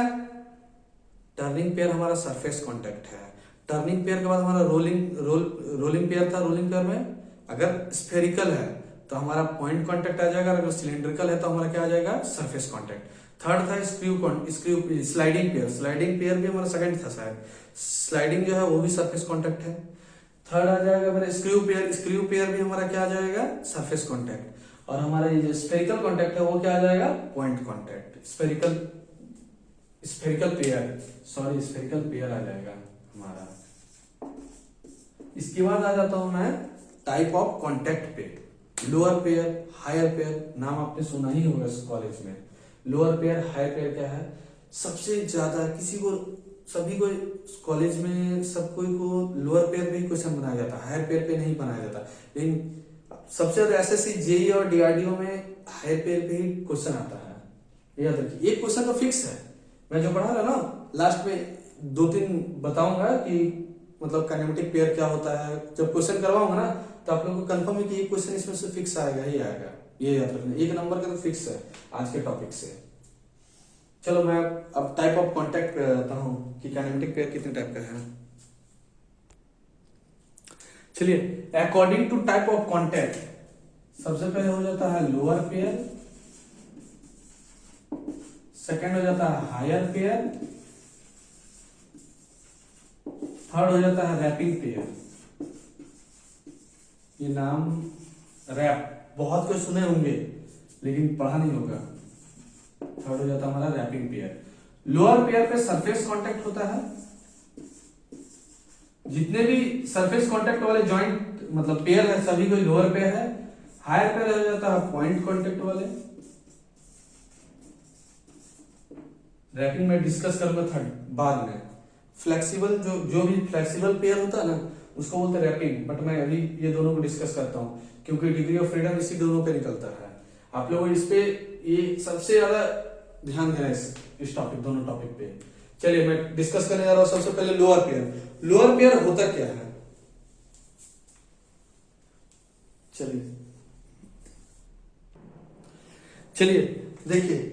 टर्निंग पेयर हमारा सरफेस कॉन्टैक्ट है। टर्निंग पेयर के बाद हमारा रोलिंग पेयर था। रोलिंग पेयर में अगर स्फेरिकल है तो हमारा पॉइंट कांटेक्ट आ जाएगा, अगर सिलेंड्रिकल है तो हमारा क्या आ जाएगा? Surface contact. थर्ड था screw sliding pair. Sliding pair भी हमारा सेकंड था शायद, स्लाइडिंग जो है वो भी सरफेस कांटेक्ट है। थर्ड आ जाएगा हमारा स्क्रू पेयर। स्क्रू पेयर भी हमारा क्या आ जाएगा? Surface contact. और हमारा ये जो स्फेरिकल कांटेक्ट है वो क्या आ जाएगा? Point contact. स्फेरिकल पेयर आ जाएगा हमारा। इसके बाद आ जाता हूं मैं टाइप ऑफ कांटेक्ट पे। लोअर पेयर, हायर पेयर, नाम आपने सुना ही होगा इस कॉलेज में। लोअर पेयर, हायर पेयर क्या है? सबसे ज्यादा किसी को, सभी को कॉलेज में सब कोई को लोअर पेयर पे ही क्वेश्चन बनाया जाता है, हायर पेयर पे नहीं बनाया जाता। लेकिन सबसे ज्यादा एसएससी, जेईई और डीआरडीओ में हायर पेयर पे ही क्वेश्चन आता है। याद रखिए, एक क्वेश्चन तो फिक्स है, मैं जो पढ़ा रहा ना लास्ट में 2-3 बताऊंगा कि मतलब काइनेमेटिक पेयर क्या होता है। जब क्वेश्चन करवाऊंगा ना तो आप लोगों को कंफर्म है कि एक क्वेश्चन इसमें से फिक्स आएगा ही आएगा, ये याद रखना। 1 नंबर का तो फिक्स है आज के टॉपिक से। चलो मैं अब टाइप ऑफ कांटेक्ट पे आता हूं कि काइनेमेटिक पेयर कितने टाइप का है। चलिए, according to type of contact सबसे पहले हो जाता है लोअर पेयर, सेकंड हो जाता है हायर पेयर, थर्ड हो जाता है रैपिंग पेयर। ये नाम रैप बहुत कुछ सुने होंगे लेकिन पढ़ा नहीं होगा। थर्ड हो जाता है हमारा रैपिंग पेयर। लोअर पेयर पे सरफेस कांटेक्ट होता है, जितने भी सरफेस कांटेक्ट वाले जॉइंट मतलब पेयर है सभी कोई लोअर पेयर है। हायर पेयर हो जाता है पॉइंट कांटेक्ट वाले। रैपिंग में डिस्कस करूंगा थर्ड बाद में। फ्लेक्सिबल जो भी फ्लेक्सिबल पेयर होता है ना उसको बोलते हैं रैपिंग, बट मैं अभी ये दोनों को डिस्कस करता हूं क्योंकि डिग्री ऑफ फ्रीडम इसी दोनों पे निकलता है। आप लोग इस पे ये सबसे ज्यादा ध्यान देना इस टॉपिक, दोनों टॉपिक पे। चलिए मैं डिस्कस करने जा रहा हूं सबसे पहले लोअर पेयर। लोअर पेयर होता क्या है? चलिए देखिए,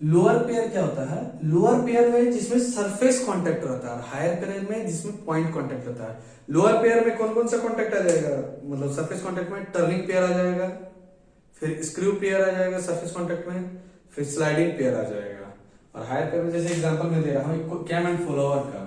लोअर पेयर क्या होता है? लोअर पेयर में जिसमें सरफेस कांटेक्ट रहता है, हायर पेयर में जिसमें पॉइंट कांटेक्ट रहता है। लोअर पेयर में कौन कौन सा कांटेक्ट आ जाएगा? मतलब सरफेस कांटेक्ट में टर्निंग पेयर आ जाएगा, फिर स्क्रू पेयर आ जाएगा सरफेस कांटेक्ट में, फिर स्लाइडिंग पेयर आ जाएगा। और हायर पेयर में जैसे एग्जांपल में दे रहा हूं कैम एंड फॉलोअर का।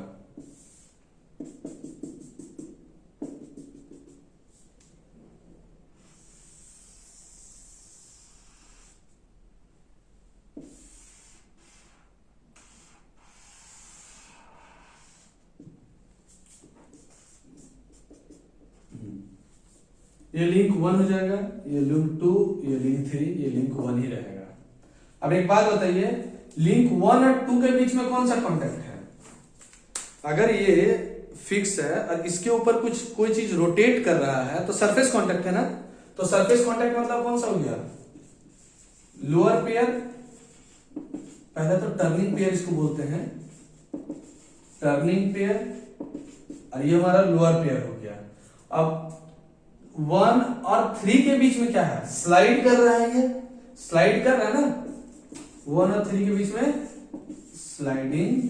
ये लिंक 1 हो जाएगा, ये लिंक 2, ये लिंक 3, ये लिंक 1 ही रहेगा। अब एक बात बताइए, लिंक 1 और 2 के बीच में कौन सा कांटेक्ट है? अगर ये फिक्स है और इसके ऊपर कुछ कोई चीज रोटेट कर रहा है तो सरफेस कांटेक्ट है ना। तो सरफेस कांटेक्ट मतलब कौन सा हो गया? लोअर पेयर, पहले तो टर्निंग पेयर इसको बोलते हैं, टर्निंग पेयर, और ये हमारा लोअर पेयर हो गया। अब 1 और 3 के बीच में क्या है? स्लाइड कर रहा है, ये स्लाइड कर रहा है ना। 1 और 3 के बीच में स्लाइडिंग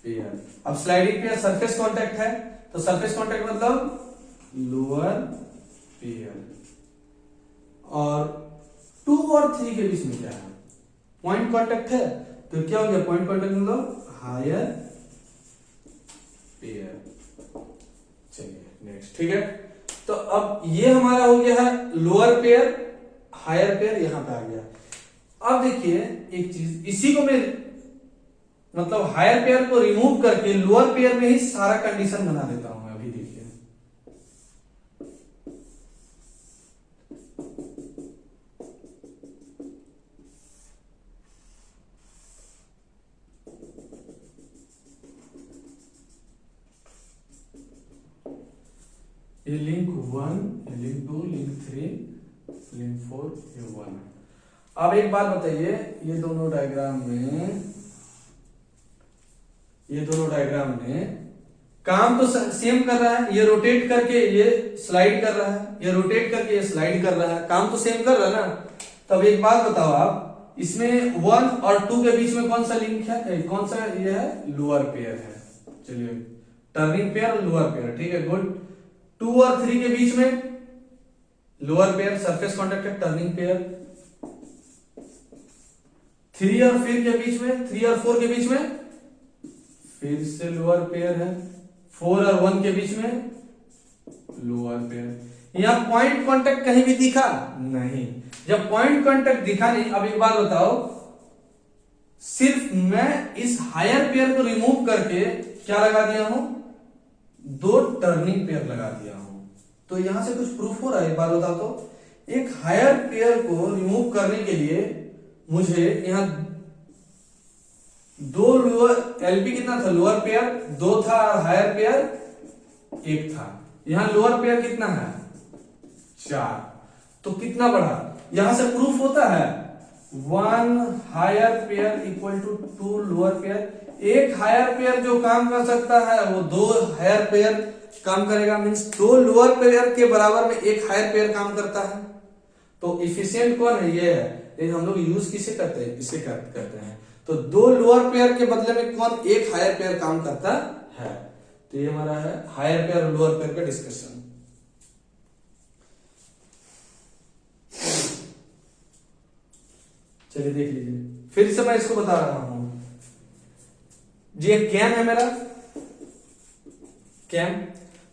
पेयर। अब स्लाइडिंग पेयर सरफेस कांटेक्ट है तो सरफेस कांटेक्ट मतलब लोअर पेयर। और 2 और 3 के बीच में क्या है? पॉइंट कांटेक्ट है तो क्या हो गया? पॉइंट कांटेक्ट मतलब हायर पेयर। चलिए नेक्स्ट, ठीक है। तो अब ये हमारा हो गया है लोअर पेयर, हायर पेयर यहां पे आ गया। अब देखिए एक चीज, इसी को मैं मतलब हायर पेयर को रिमूव करके लोअर पेयर में ही सारा कंडीशन बना देता हूं मैं। अभी देखिए ये लिंक 1, ये लिंक 2, लिंक 3, लिंक 4, ये 1। अब एक बात बताइए, ये दोनों डायग्राम में काम तो सेम कर रहा है। ये रोटेट करके ये स्लाइड कर रहा है, ये रोटेट करके ये स्लाइड कर रहा है, काम तो सेम कर रहा है ना। तब एक बात बताओ आप, इसमें 1 और 2 के बीच में कौन सा लिंक है, कौन सा ये है, लोअर पेयर है। चलिए टर्निंग पेयर और लोअर पेयर, ठीक है, गुड। 2 और 3 के बीच में लोअर पेयर सरफेस कांटेक्ट है, टर्निंग पेयर। 3 और 4 के बीच में, 3 और 4 के बीच में फिर से लोअर पेयर है। 4 और 1 के बीच में लोअर पेयर। यहां पॉइंट कांटेक्ट कहीं भी दिखा नहीं। जब पॉइंट कांटेक्ट दिखा नहीं, अब एक बात बताओ, सिर्फ मैं इस हायर पेयर को रिमूव करके क्या लगा दिया हूं, 2 टर्निंग पेयर लगा दिया हूं। तो यहां से कुछ प्रूफ हो रहा है, एक बार बताओ तो। एक हायर पेयर को रिमूव करने के लिए मुझे यहां 2 लोअर, एलपी कितना था, लोअर पेयर 2 था, हायर पेयर 1 था। यहां लोअर पेयर कितना है, 4। तो कितना बढ़ा, यहां से प्रूफ होता है 1 higher pair equal to 2 lower pair. एक हायर पेयर जो काम कर सकता है वो 2 हायर पेयर काम करेगा, मींस 2 लोअर पेयर के बराबर में एक हायर पेयर काम करता है। तो इफिशिएंट कौन है, ये है। लेकिन हम लोग यूज किसे करते हैं, इसे करते हैं। तो 2 लोअर पेयर के बदले में कौन, एक हायर पेयर काम करता है। तो ये हमारा है हायर पेयर और लोअर पेयर का डिस्कशन। चलिए देख लीजिए, फिर से मैं इसको बता रहा हूं। ये कैम है मेरा, कैम।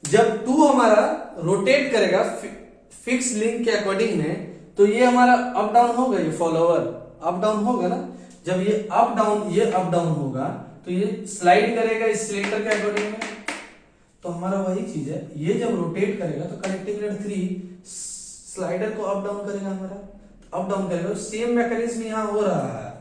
जब 2 हमारा रोटेट करेगा फिक्स लिंक के अकॉर्डिंग में, तो ये हमारा अप डाउन होगा, ये फॉलोवर अप डाउन होगा ना। जब ये अप डाउन होगा तो ये स्लाइड करेगा इस सिलेंडर के अकॉर्डिंग में। तो हमारा वही चीज है, ये जब रोटेट करेगा तो कनेक्टिंग लेयर 3 स्लाइडर को अप डाउन करेगा, हमारा अप डाउन करेगा। सेम मैकेनिज्म यहां हो रहा है,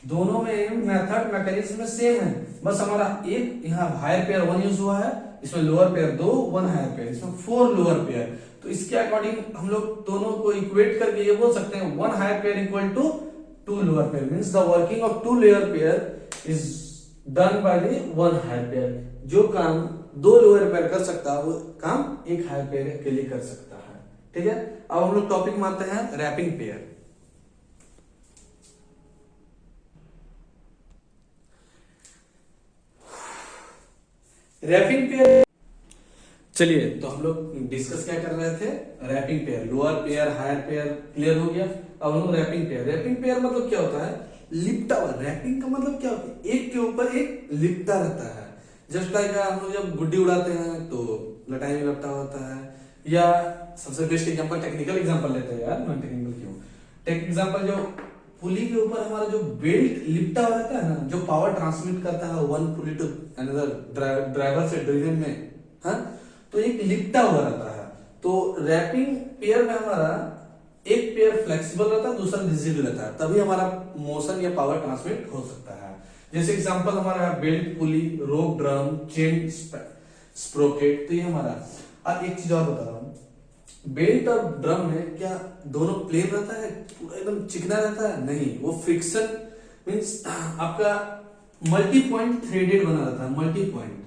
दोनों में मेथड मैकेनिज्म में सेम है। बस हमारा एक यहाँ हायर पेयर 1 यूज हुआ है, इसमें लोअर पेयर 2, 1 हायर पेयर, इसमें 4 लोअर पेयर। तो इसके अकॉर्डिंग हम लोग दोनों को इक्वेट करके ये बोल सकते हैं 1 higher pair equal to 2 lower pair, means the working of 2 lower pair is done by the 1 higher pair. जो काम 2 लोअर पेयर कर सकता है वो काम एक हायर पेयर के लिए कर सकता है, ठीक है। अब हम लोग टॉपिक में आते हैं रैपिंग पेयर। रैपिंग पेयर, चलिए तो हम लोग डिस्कस क्या कर रहे थे, wrapping pair, lower pair higher pair clear हो गया। अब हम लोग रैपिंग पेयर, रैपिंग पेयर मतलब क्या होता है, लिपटा हुआ। रैपिंग का मतलब क्या होता है, एक के ऊपर एक लिपटा रहता है। जस्ट लाइक हम लोग जब गुड्डी उड़ाते हैं तो लटाई में लपटा होता है। या सबसे बेस्ट एग्जांपल, टेक्निकल एग्जांपल लेते हैं यार, नॉन टेक्निकल क्यों। टेक एग्जांपल, जो पुली के ऊपर हमारा जो बेल्ट लिपटा हुआ रहता है ना, जो पावर ट्रांसमिट करता है one pulley to another driver से ड्रिवन में, हाँ, तो एक लिपटा हुआ रहता है। तो रैपिंग पेयर में हमारा एक पेयर फ्लेक्सिबल रहता है, दूसरा रिजिड रहता है, तभी हमारा मोशन या पावर ट्रांसमिट हो सकता है। जैसे एग्जांपल हमारा है बेल्ट पुली, रोप ड्रम, चेन स्प्रोकेट। तो ये हमारा, और एक चीज और बता रहा हूँ, बेल्ट और ड्रम में क्या दोनों प्लेन रहता है, पूरा एकदम चिकना रहता है, नहीं, वो फ्रिक्शन मींस आपका मल्टी पॉइंट थ्रेडेड बना रहता है। मल्टी पॉइंट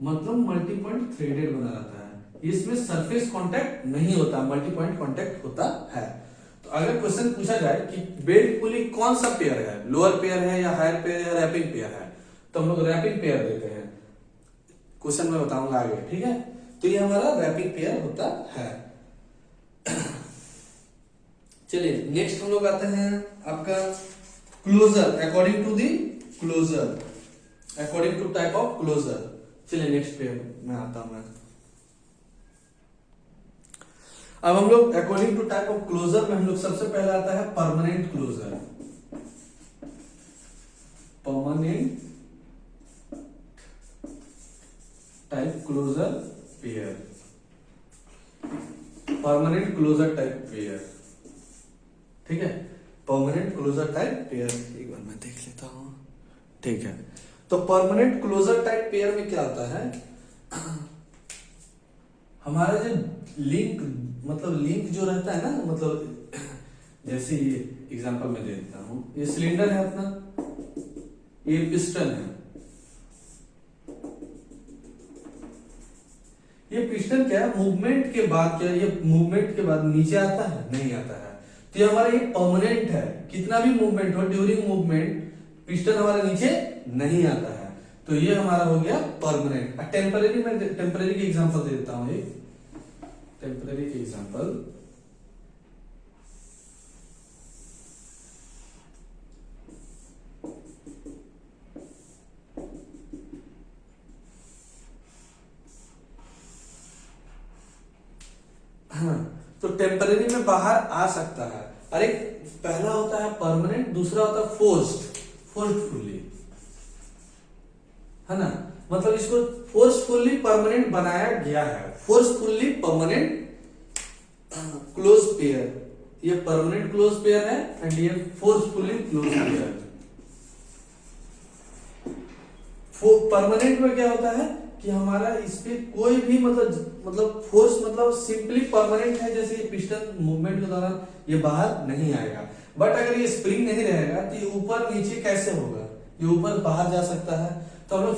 मतलब मल्टी पॉइंट थ्रेडेड बना रहता है, इसमें सरफेस कांटेक्ट नहीं होता, मल्टी पॉइंट कांटेक्ट होता है। तो अगर क्वेश्चन पूछा जाए कि बेल्ट पुली कौन सा पेयर है, लोअर पेयर है या हायर पेयर या रैपिंग पेयर है, तो हम लोग रैपिंग पेयर देते हैं। क्वेश्चन में बताऊंगा आगे, ठीक है। तो ये हमारा रैपिंग पेयर होता है। चलिए नेक्स्ट हम लोग आते हैं आपका closure, according to the closure, according to type of closure. चलिए नेक्स्ट पे मैं आता हूं। अब हम लोग according to type of closure में हम लोग सबसे पहले आता है permanent closure. Permanent type closure pair, permanent closure type pair, ठीक है, परमानेंट क्लोजर टाइप पेयर। एक बार मैं देख लेता हूं, ठीक है। तो परमानेंट क्लोजर टाइप पेयर में क्या होता है, हमारा जो लिंक, मतलब लिंक जो रहता है ना, मतलब जैसे ये एग्जांपल मैं दे देता हूं, ये सिलेंडर है अपना, ये पिस्टन है, ये पिस्टन क्या है, मूवमेंट के बाद क्या, ये मूवमेंट के बाद नीचे आता है, नहीं आता है, तो ये हमारा ये परमानेंट है, कितना भी मूवमेंट हो ड्यूरिंग मूवमेंट पिस्टन हमारा नीचे नहीं आता है, तो ये हमारा हो गया परमानेंट। टेम्परेरी, मैं टेम्परेरी की एग्जांपल दे देता हूं, एक टेम्परेरी की एग्जांपल, हाँ, तो टेम्परेरी में बाहर आ सकता है। अरे पहला होता है परमानेंट, दूसरा होता है फोर्सफुली, है ना, मतलब इसको फोर्सफुली परमानेंट बनाया गया है, फोर्सफुली परमानेंट क्लोज पेयर, ये परमानेंट क्लोज पेयर है एंड ये फोर्सफुली क्लोज पेयर। परमानेंट में क्या होता है कि हमारा इस पे कोई भी मतलब फोर्स, मतलब सिंपली परमानेंट है, जैसे ये पिस्टन मूवमेंट के दौरान ये बाहर नहीं आएगा। बट अगर ये स्प्रिंग नहीं रहेगा तो ये ऊपर नीचे कैसे होगा, ये ऊपर बाहर जा सकता है। तो हम लोग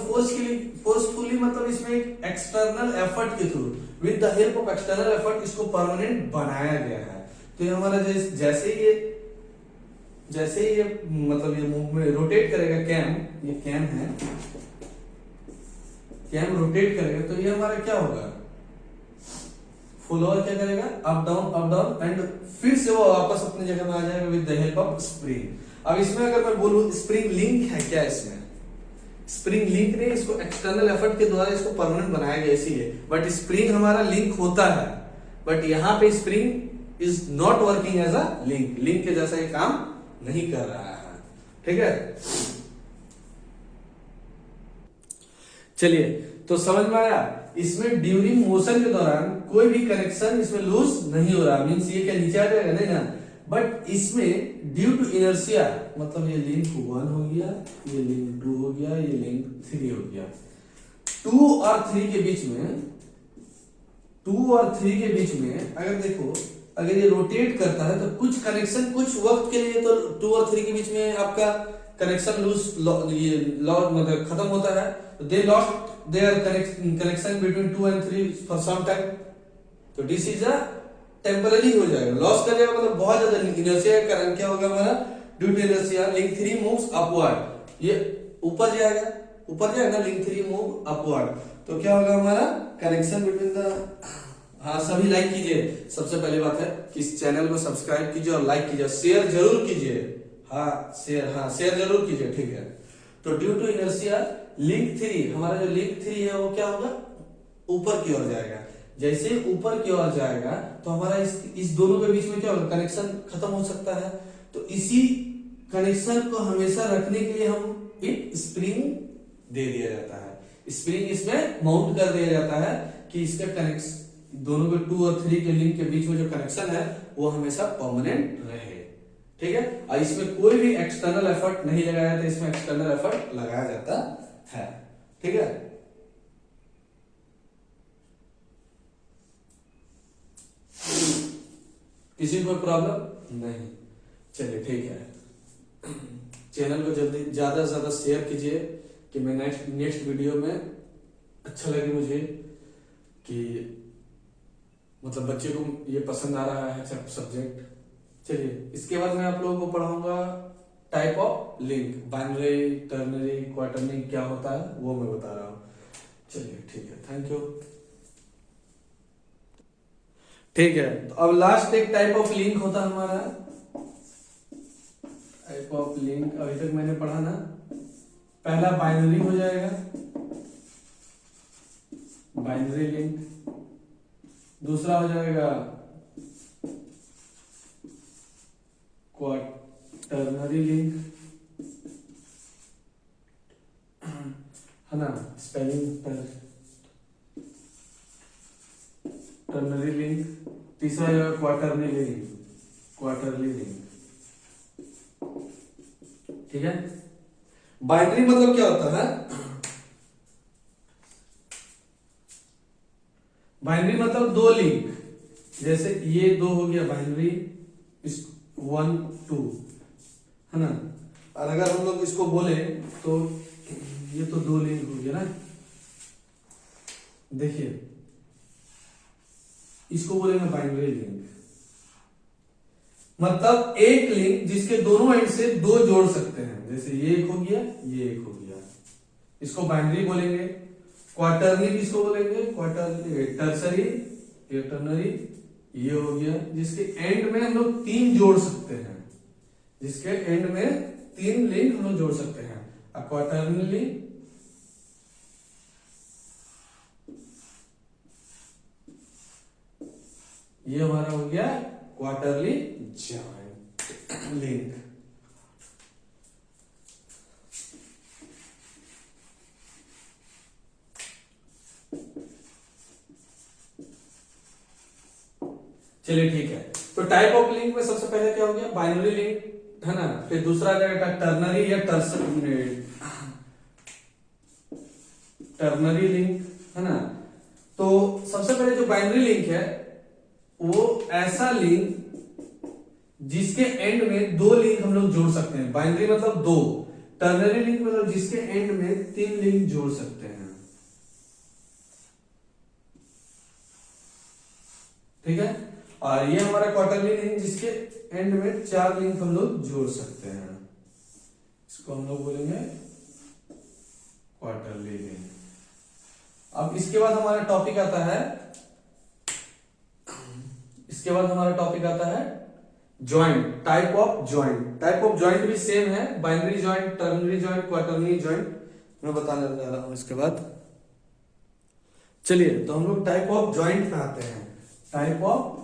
फोर्सफुली मतलब इसमें एक एक्सटर्नल एफर्ट के through, with the help of external effort इसको परमानेंट बनाया गया है। तो ये हमारा जैसे ये मतलब ये मूवमेंट रोटेट करेगा, ये कैम है, कैम रोटेट करेगा तो ये हमारा क्या होगा, फॉलोअर क्या करेगा, अप डाउन एंड फिर से वो वापस अपनी जगह में आ जाएगा with the help of spring. अब इसमें अगर मैं बोलूं स्प्रिंग लिंक है क्या, इसमें स्प्रिंग लिंक नहीं, इसको एक्सटर्नल एफर्ट के द्वारा इसको परमानेंट बनाया गया इसीलिए, बट स्प्रिंग हमारा लिंक होता है, बट यहाँ पे spring is not working as a link के जैसा ये काम नहीं कर रहा है, ठीक है। चलिए, तो समझ में आया, इसमें ड्यूरिंग मोशन के दौरान कोई भी कनेक्शन इसमें लूज नहीं हो रहा, मींस ये क्या नीचे आ जाएगा, नहीं ना, बट इसमें ड्यू टू इनर्शिया, मतलब ये लिंक 1 हो गया, ये लिंक 2 हो गया, ये लिंक 3 हो गया, 2 और 3 के बीच में अगर देखो, अगर ये रोटेट करता है तो कुछ कनेक्शन कुछ वक्त के लिए तो 2 और 3 के बीच में आपका कनेक्शन लूज, ये लॉस मतलब खत्म होता है, they lost their connection between 2 and 3 for some time, तो दिस इज अ टेम्पररी हो जाएगा, लॉस कर जाएगा, मतलब बहुत ज्यादा इनर्शिया का कारण क्या होगा हमारा, due to inertia link 3 moves upward, ये ऊपर जाएगा लिंक 3 मूव अपवर्ड, तो क्या होगा हमारा कनेक्शन बिटवीन द, हाँ सभी लाइक कीजिए, सबसे पहली बात है कि इस चैनल को सब्सक्राइब कीजिए और लाइक कीजिए, शेयर जरूर कीजिए, शेयर जरूर कीजिए, ठीक है। तो ड्यू टू इनर्शिया लिंक 3, हमारा जो लिंक 3 है वो क्या होगा, ऊपर की ओर जाएगा, जैसे ऊपर की ओर जाएगा तो हमारा इस दोनों के बीच में क्या होगा, कनेक्शन खत्म हो सकता है, तो इसी कनेक्शन को हमेशा रखने के लिए हम एक स्प्रिंग दे दिया जाता है, स्प्रिंग इसमें माउंट कर दिया जाता है कि इसका कनेक्शन दोनों के 2 और 3 के लिंक के बीच में जो कनेक्शन है वो हमेशा परमानेंट रहे, ठीक है। और इसमें कोई भी एक्सटर्नल एफर्ट नहीं लगाया जाता, इसमें एक्सटर्नल एफर्ट लगाया जाता है, ठीक है। किसी को प्रॉब्लम नहीं, चलिए ठीक है। चैनल को जल्दी ज्यादा से ज्यादा शेयर कीजिए कि मैं नेक्स्ट वीडियो में अच्छा लगे मुझे कि मतलब बच्चे को ये पसंद आ रहा है सब्जेक्ट। चलिए, इसके बाद मैं आप लोगों को पढ़ाऊंगा type of link, binary, ternary, quaternary क्या होता है वो मैं बता रहा हूँ। चलिए ठीक है, थैंक यू। ठीक है, तो अब लास्ट एक टाइप ऑफ लिंक होता है हमारा, टाइप ऑफ लिंक अभी तक मैंने पढ़ा ना, पहला बाइनरी हो जाएगा, बाइनरी लिंक, दूसरा हो जाएगा क्वाटर्नरी लिंक, है ना, स्पेलिंग पर टर्नरी लिंक, तीसरा हो जाएगा क्वार्टरली लिंक, क्वार्टरली लिंक। ठीक है। बाइनरी मतलब क्या होता है? बाइनरी मतलब दो लिंक, जैसे ये दो हो गया बाइनरी, इस 1 2 है ना। और अगर हम लोग इसको बोले तो ये तो दो लिंक हो गया ना। देखिए इसको बोलेंगे बाइनरी लिंक, मतलब एक लिंक जिसके दोनों एंड से दो जोड़ सकते हैं, जैसे ये एक हो गया, ये एक हो गया, इसको बाइनरी बोलेंगे। क्वार्टरली किसको बोलेंगे? क्वार्टरली, टर्सरी, ये टर्नरी, ये हो गया जिसके एंड में हम लोग तीन जोड़ सकते हैं, जिसके एंड में तीन लिंक हम लोग जोड़ सकते हैं। क्वार्टरली, ये हमारा हो गया क्वार्टरली जॉइंट लिंक। चलिए ठीक है, तो टाइप ऑफ लिंक में सबसे पहले क्या हो गया? बाइनरी लिंक है ना। फिर दूसरा आ जाएगा टर्नरी या टर्नरी लिंक है ना। तो सबसे पहले जो बाइनरी लिंक है वो ऐसा लिंक जिसके एंड में दो लिंक हम लोग जोड़ सकते हैं। बाइनरी मतलब दो, टर्नरी लिंक मतलब जिसके एंड में तीन लिंक जोड़ सकते हैं। ठीक है। और ये हमारा क्वार्टरली लिंक जिसके एंड में चार लिंक हम लोग जोड़ सकते हैं, इसको हम लोग बोलेंगे क्वार्टरली लिंक। अब इसके बाद हमारा टॉपिक आता है, इसके बाद हमारा टॉपिक आता है joint, type of joint. Type of joint भी सेम है, binary joint, ternary joint, quarterly joint मैं बताने जा रहा हूं इसके बाद। चलिए तो हम लोग टाइप ऑफ जॉइंट पे आते हैं। टाइप ऑफ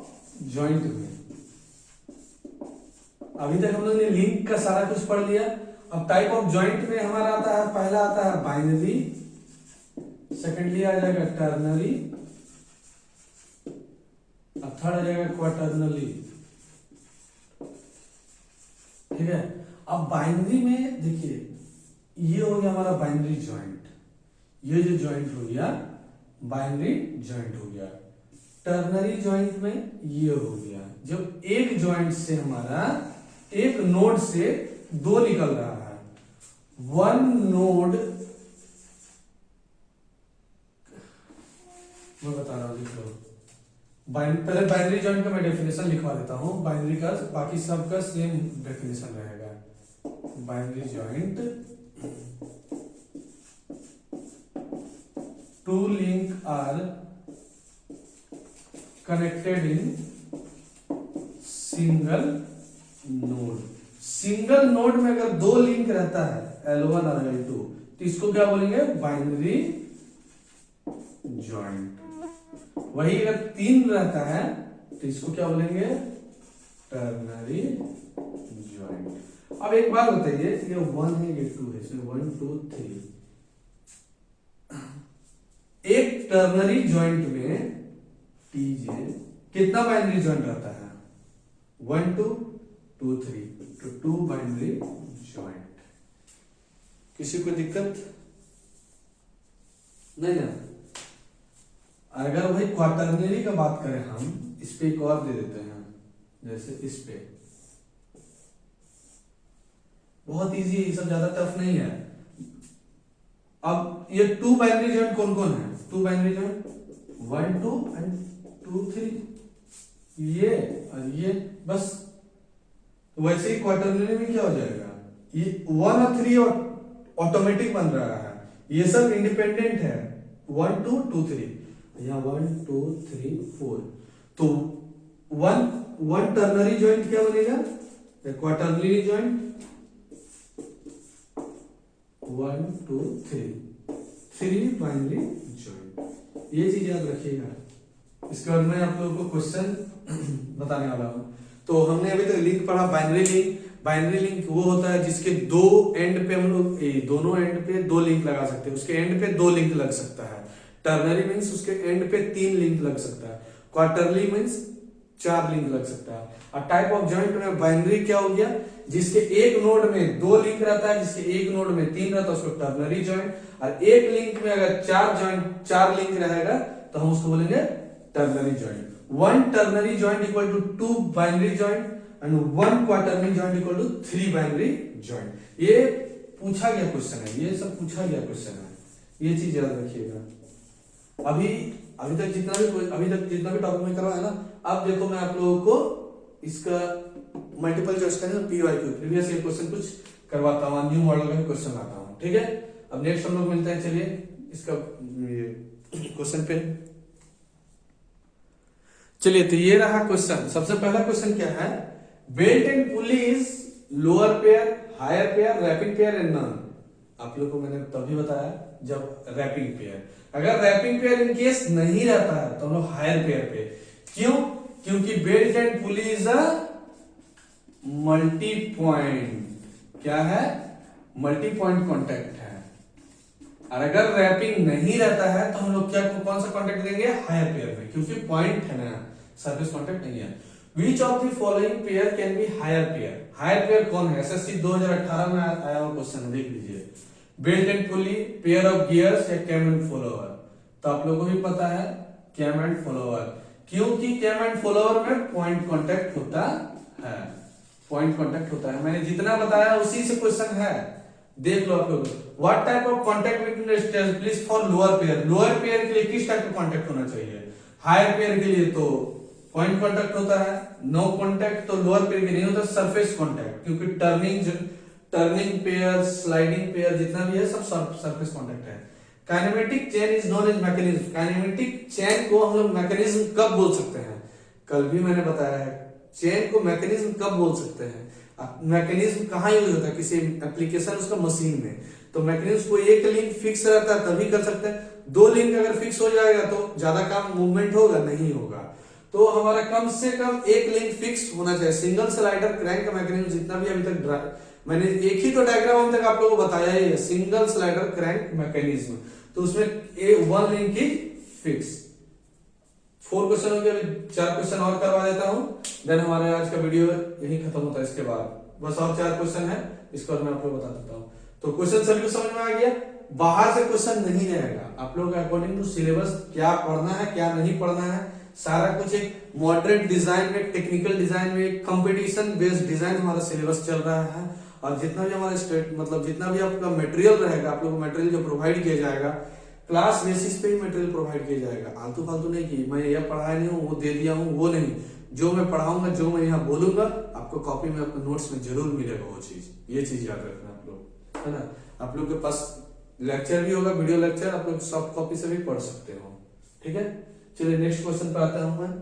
जॉइंट में अभी तक हम लोग ने लिंक का सारा कुछ पढ़ लिया। अब टाइप ऑफ जॉइंट में हमारा आता है, पहला आता है बाइनरी, सेकेंडली आ जाएगा टर्नरी, अब थर्ड आ जाएगा क्वार्टरनली। ठीक है। अब बाइनरी में देखिए ये हो गया हमारा बाइनरी जॉइंट, ये जो जॉइंट हो गया बाइनरी जॉइंट हो गया। टर्नरी जॉइंट में ये हो गया जब एक जॉइंट से हमारा एक नोड से दो निकल रहा है, वन नोड, मैं बता रहा हूं देख लो। पहले बाइनरी जॉइंट का मैं डेफिनेशन लिखवा देता हूं, बाइनरी का बाकी सबका सेम डेफिनेशन रहेगा। Binary joint, two link are connected in single node. Single node में अगर दो लिंक रहता है L1 और L2 तो इसको क्या बोलेंगे? Binary joint. वही अगर तीन रहता है तो इसको क्या बोलेंगे? Ternary joint. अब एक बात बताइए, ये 1 है ये 2 है, इसमें 1 2 3, एक टर्नरी जॉइंट में टीजे कितना बाइनरी जॉइंट रहता है? 1 2 2 3, तो 2 बाइनरी जॉइंट। किसी को दिक्कत नहीं ना? अगर भाई क्वार्टरनरी का बात करें हम, इस पे एक और दे देते हैं, जैसे इस पे, बहुत इजी है, ये सब ज्यादा टफ नहीं है। अब ये 2 बाइनरी जॉइंट कौन कौन है? 2 बाइनरी जॉइंट 1 2 एंड 2 3, ये और ये बस। तो वैसे ही क्वार्टरनरी में क्या हो जाएगा? ये 1 और 3 ऑटोमेटिक बन रहा है, ये सब इंडिपेंडेंट है। 1 2 2 3, यहाँ 1 2 3 4, तो वन टर्नरी जॉइंट क्या बनेगा? Quaternary joint 1 2 3 binary joint. ये चीज याद रखिएगा। इसके बाद मैं आप लोगों को क्वेश्चन बताने वाला हूं। तो हमने अभी तक लिंक पढ़ा बाइनरी लिंक। बाइनरी लिंक वो होता है जिसके दो एंड पे हम लोग दोनों एंड पे दो लिंक लगा सकते हैं, उसके एंड पे दो लिंक लग सकता है। टर्नरी मीन्स उसके एंड पे तीन लिंक लग सकता है। क्वार्टरली मीन्स 4 लिंक लग सकता है। और टाइप ऑफ जॉइंट में बाइनरी क्या हो गया, जिसके एक नोड में 2 लिंक रहता है, जिसके एक नोड में 3 रहता है उसको टर्नरी जॉइंट, और एक लिंक में अगर 4 लिंक रहेगा तो हम उसको बोलेंगे ternary joint. 1 ternary joint equal to 2 binary joint and 1 quarterly joint equal to 3 binary joint. ये पूछा गया क्वेश्चन है, ये सब पूछा गया क्वेश्चन है, ये चीज याद रखिएगा। अभी तक जितना भी टॉपिक में करवाया ना, अब देखो मैं आप लोगों को इसका मल्टीपल चॉइस का PYQ प्रीवियस ईयर क्वेश्चन कुछ करवाता हूँ, न्यू मॉडल का क्वेश्चन लाता हूँ, ठीक है। अब नेक्स्ट हम लोग मिलते हैं, चलिए इसका क्वेश्चन पे चलिए। तो ये रहा क्वेश्चन। सबसे पहला क्वेश्चन क्या है, belt and pulley is lower pair, higher pair, wrapping pair and none. आप लोग को मैंने तभी बताया जब रैपिंग पेयर, अगर रैपिंग पेयर इन केस नहीं रहता है तो हम लोग हायर पेयर पे। क्यों? क्योंकि belt and pulley is a multi point, क्या है, मल्टी पॉइंट कॉन्टेक्ट है। और अगर रैपिंग नहीं रहता है तो हम लोग क्या कौन सा कॉन्टेक्ट देंगे, हायर पेयर में, क्योंकि पॉइंट है ना, सरफेस कॉन्टेक्ट नहीं है। Which of the following pair can be higher pair? Higher pair कौन है? एसएससी 2018 में आया हुआ क्वेश्चन है, देख लीजिए। Belt and pulley, pair of gears या कैम एंड फॉलोअर। तो आप लोगों को भी पता है कैम एंड फॉलोअर, क्योंकि कैम एंड फॉलोअर में पॉइंट कांटेक्ट होता है, पॉइंट कांटेक्ट होता है। मैंने जितना बताया उसी से क्वेश्चन है, देख लो आप लोग। What type of contact between स्टेबलिश for lower pair, lower pair के लिए किस टाइप का कांटेक्ट होना चाहिए? हायर पेयर के लिए तो पॉइंट कांटेक्ट होता है, नो कांटेक्ट तो लोअर पेयर के नहीं होता, सरफेस कांटेक्ट, क्योंकि टर्निंग पेयर, स्लाइडिंग पेयर जितना भी है सब सरफेस कांटेक्ट है। Kinematic chain is known as mechanism, kinematic chain को हम लोग मैकेनिज्म कब बोल सकते हैं? कल भी मैंने बताया है, चेन को मैकेनिज्म कब बोल सकते हैं। मैकेनिज्म कहाँ यूज होता है? किसी एप्लीकेशन उसका मशीन में, तो मैकेनिज्म को एक लिंक फिक्स रहता है तभी कर सकते हैं। 2 लिंक अगर फिक्स हो जाएगा तो ज्यादा काम मूवमेंट होगा नहीं होगा, तो हमारा कम से कम एक लिंक फिक्स होना चाहिए। सिंगल स्लाइडर क्रैंक मैकेनिज्म जितना भी अभी तक मैंने एक ही तो डायग्राम अभी तक आप लोगों को बताया ही है, सिंगल स्लाइडर क्रैंक मैकेनिज्म, तो उसमें 1 लिंक ही फिक्स। 4 क्वेश्चन हो गया, 4 क्वेश्चन और करवा देता हूं, देन हमारा आज का वीडियो यही खत्म होता है। इसके बाद बस और 4 क्वेश्चन है, इसको मैं आपको बता देता हूं। तो क्वेश्चन सभी को समझ में आ गया, बाहर से क्वेश्चन नहीं रहेगा, आप लोग अकॉर्डिंग टू सिलेबस क्या पढ़ना है क्या नहीं पढ़ना है, सारा कुछ एक मॉडरेट डिजाइन में, टेक्निकल डिजाइन में, कंपटीशन बेस्ड डिजाइन हमारा सिलेबस चल रहा है। और जितना भी हमारा स्टेट मतलब जितना भी आपका मटेरियल रहेगा, आप लोगों को मटेरियल जो प्रोवाइड किया जाएगा क्लास बेसिस पे ही मटेरियल प्रोवाइड किया जाएगा। आलतू फालतू नहीं कि मैं यह पढ़ाया नहीं हूँ वो दे दिया हूँ, वो नहीं। जो मैं पढ़ाऊंगा, जो मैं यहाँ बोलूंगा, आपको कॉपी में अपने नोट्स में जरूर मिलेगा वो चीज, ये चीज याद रखना आप लोग, है ना। आप लोग के पास लेक्चर भी होगा, वीडियो लेक्चर, आप लोग सॉफ्ट कॉपी से भी पढ़ सकते हो, ठीक है। चलिए नेक्स्ट क्वेश्चन पर आता हूं मैं।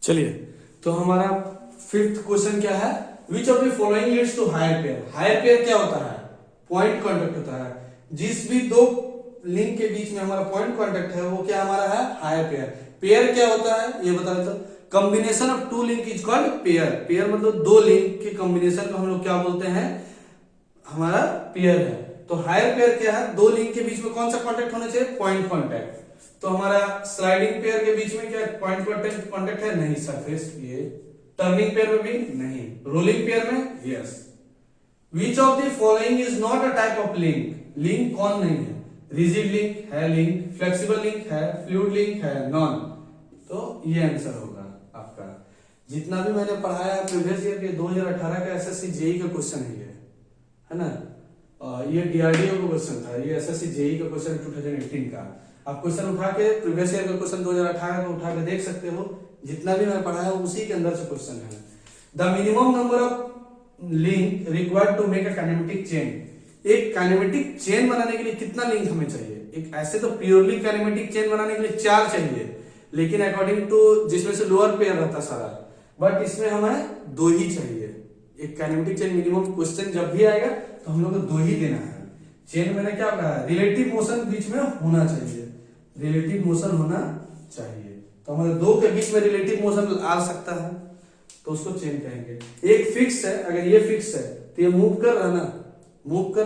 चलिए तो हमारा 5th क्वेश्चन क्या है, which of the following leads to higher pair. Higher pair क्या होता है? पॉइंट कांटेक्ट होता है। जिस भी 2 लिंक के बीच में हमारा पॉइंट कांटेक्ट है वो क्या हमारा है? Higher pair. पेयर क्या होता है ये बता देता हूं, combination of 2 link is called pair. Pair मतलब 2 लिंक के कॉम्बिनेशन को हम लोग क्या बोलते हैं? हमारा पेयर है। तो हायर पेयर क्या है? 2 लिंक के बीच में कौन सा कांटेक्ट होना चाहिए? Point contact. तो हमारा स्लाइडिंग पेयर के बीच में क्या पॉइंट कांटेक्ट है? नहीं, सरफेस। ये टर्निंग पेयर में भी नहीं, रोलिंग पेयर में yes. Which of the following is not a type of link. Link कौन नहीं है? रिजिड लिंक है, लिंक फ्लेक्सिबल लिंक है, फ्लूइड लिंक है, नॉन। तो ये आंसर होगा आपका। जितना भी मैंने पढ़ाया प्रीवियस ईयर के 2018 का एसएससी जेई का क्वेश्चन है ना। ये डीआरडीओ का क्वेश्चन था, ये एसएससी जेई का क्वेश्चन 2018 का। आप क्वेश्चन उठा के प्रीवियस ईयर का क्वेश्चन 2018 का उठा के देख सकते हो, जितना भी मैं पढ़ाया उसी के अंदर से क्वेश्चन है। The minimum number of link required to make a kinematic chain. एक काइनेमेटिक चेन बनाने के लिए कितना लिंक हमें चाहिए? एक ऐसे तो प्योरली काइनेमेटिक चेन बनाने के लिए 4 चाहिए, लेकिन अकॉर्डिंग टू जिसमें से लोअर पेयर रहता सारा, बट इसमें हमें 2 ही चाहिए। एक काइनेमेटिक चेन मिनिमम क्वेश्चन जब भी आएगा तो हम लोग को 2 ही देना है। चेन मैंने क्या कहा? रिलेटिव मोशन बीच में होना चाहिए, रिलेटिव मोशन होना चाहिए। तो हमारे 2 के बीच में रिलेटिव मोशन आ सकता है तो उसको चेन कहेंगे। एक फिक्स है, अगर ये फिक्स है तो ये मूव कर रहा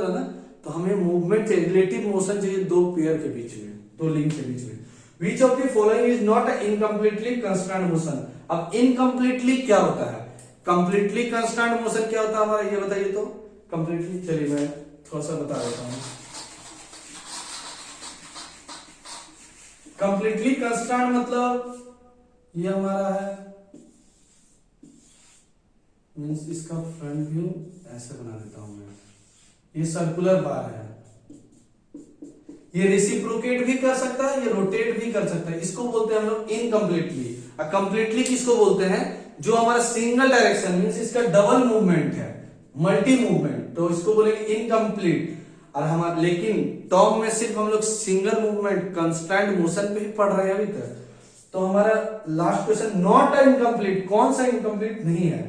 ना, तो हमें मूवमेंट चाहिए, रिलेटिव मोशन चाहिए 2 पेयर के बीच में, दो लिंक के बीच में। Which of the following is not incompletely constant motion. अब इनकम्प्लीटली क्या होता है, कंप्लीटली कंस्टेंट मोशन क्या होता है हमारा, ये बताइए तो। कंप्लीटली, चलिए मैं थोड़ा सा बता देता हूं। कंप्लीटली कंस्टेंट मतलब ये हमारा है, मींस इसका फ्रंट व्यू ऐसे बना देता हूं मैं, ये सर्कुलर बार है, ये रेसिप्रोकेट भी कर सकता है, ये रोटेट भी कर सकता है, इसको बोलते हैं हम लोग इनकम्प्लीटली। कंप्लीटली किसको बोलते हैं, जो हमारा सिंगल डायरेक्शन मींस इसका डबल मूवमेंट है, मल्टी मूवमेंट, तो इसको बोलेंगे इनकम्प्लीट। और हमारा लेकिन टर्म में सिर्फ हम लोग सिंगल मूवमेंट कंस्टेंट मोशन पे ही पढ़ रहे हैं अभी तक। तो हमारा लास्ट क्वेश्चन नॉट इनकम्प्लीट, कौन सा इनकम्प्लीट नहीं है,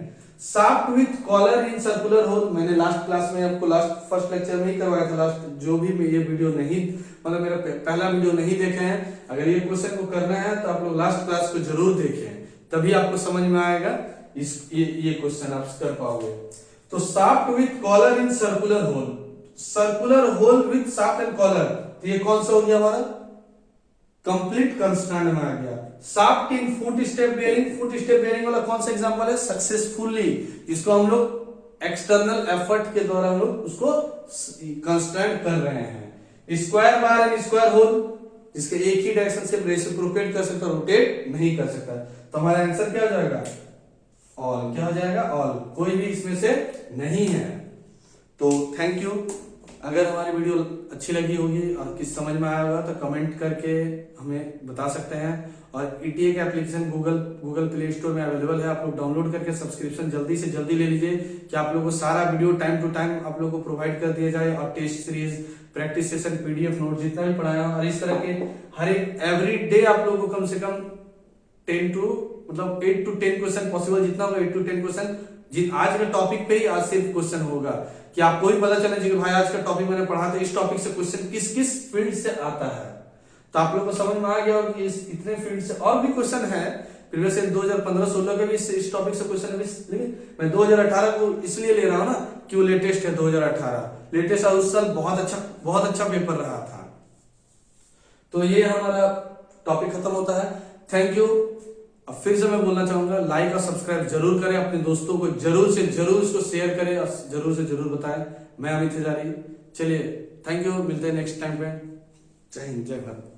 shaft with collar in circular hole. मैंने लास्ट क्लास में आपको लास्ट फर्स्ट लेक्चर में ही करवाया था, लास्ट जो भी ये वीडियो नहीं, मतलब मेरा पहला वीडियो नहीं देखे हैं, अगर ये क्वेश्चन को करना है तो आप लोग लास्ट क्लास को जरूर देखें, तभी आपको समझ में आएगा ये क्वेश्चन आप कर पाओगे। तो shaft with collar in circular hole, circular hole with shaft and collar, तो ये कौन सा हो गया हमारा, कंप्लीट कंस्टेंट में आ गया। शाफ्ट इन foot step bearing, foot step bearing वाला कौन सा एग्जांपल है, सक्सेसफुली, इसको हम लोग एक्सटर्नल एफर्ट के द्वारा हम लोग उसको कंस्टेंट कर रहे हैं। Square bar and square hole, जिसके एक ही डायरेक्शन से रेसिप्रोकेट कर सकता, रोटेट नहीं कर सकता, तो हमारा आंसर क्या हो जाएगा, ऑल। क्या हो जाएगा, ऑल, कोई भी इसमें से नहीं है। तो थैंक यू। अगर हमारी वीडियो अच्छी लगी होगी और किस समझ में आया होगा तो कमेंट करके हमें बता सकते हैं। और ईटीए का एप्लीकेशन गूगल प्ले स्टोर में अवेलेबल है, आप लोग डाउनलोड करके सब्सक्रिप्शन जल्दी से जल्दी ले लीजिए कि आप लोगों को सारा वीडियो टाइम टू टाइम आप लोगों को प्रोवाइड कर दिया जाए, और test series, practice session, PDF note जितना भी पढ़ाया और इस तरह के हर एक एवरी डे आप लोगों को कम से कम 8 to 10 क्वेश्चन पॉसिबल, जितना होगा 8 to 10 क्वेश्चन। आज के टॉपिक पे ही आज सिर्फ क्वेश्चन होगा कि आपको ही पता चले कि भाई आज का टॉपिक मैंने पढ़ा था, इस टॉपिक से क्वेश्चन किस किस फील्ड से आता है, तो आप लोग को समझ में आ गया होगा कि इतने फील्ड से और भी क्वेश्चन है। प्रीवियस 2015-16 के भी इस टॉपिक से क्वेश्चन है, लेकिन मैं 2018 को इसलिए ले रहा हूँ ना कि वो लेटेस्ट है, 2018 लेटेस्ट, और उस साल बहुत अच्छा पेपर रहा था। तो ये हमारा टॉपिक खत्म होता है। Thank you. अब फिर से मैं बोलना चाहूंगा, लाइक और सब्सक्राइब जरूर करें, अपने दोस्तों को जरूर से जरूर इसको शेयर करें और जरूर से जरूर बताएं। मैं अमित हजारी, चलिए थैंक यू, मिलते हैं नेक्स्ट टाइम पे। जय हिंद, जय भारत।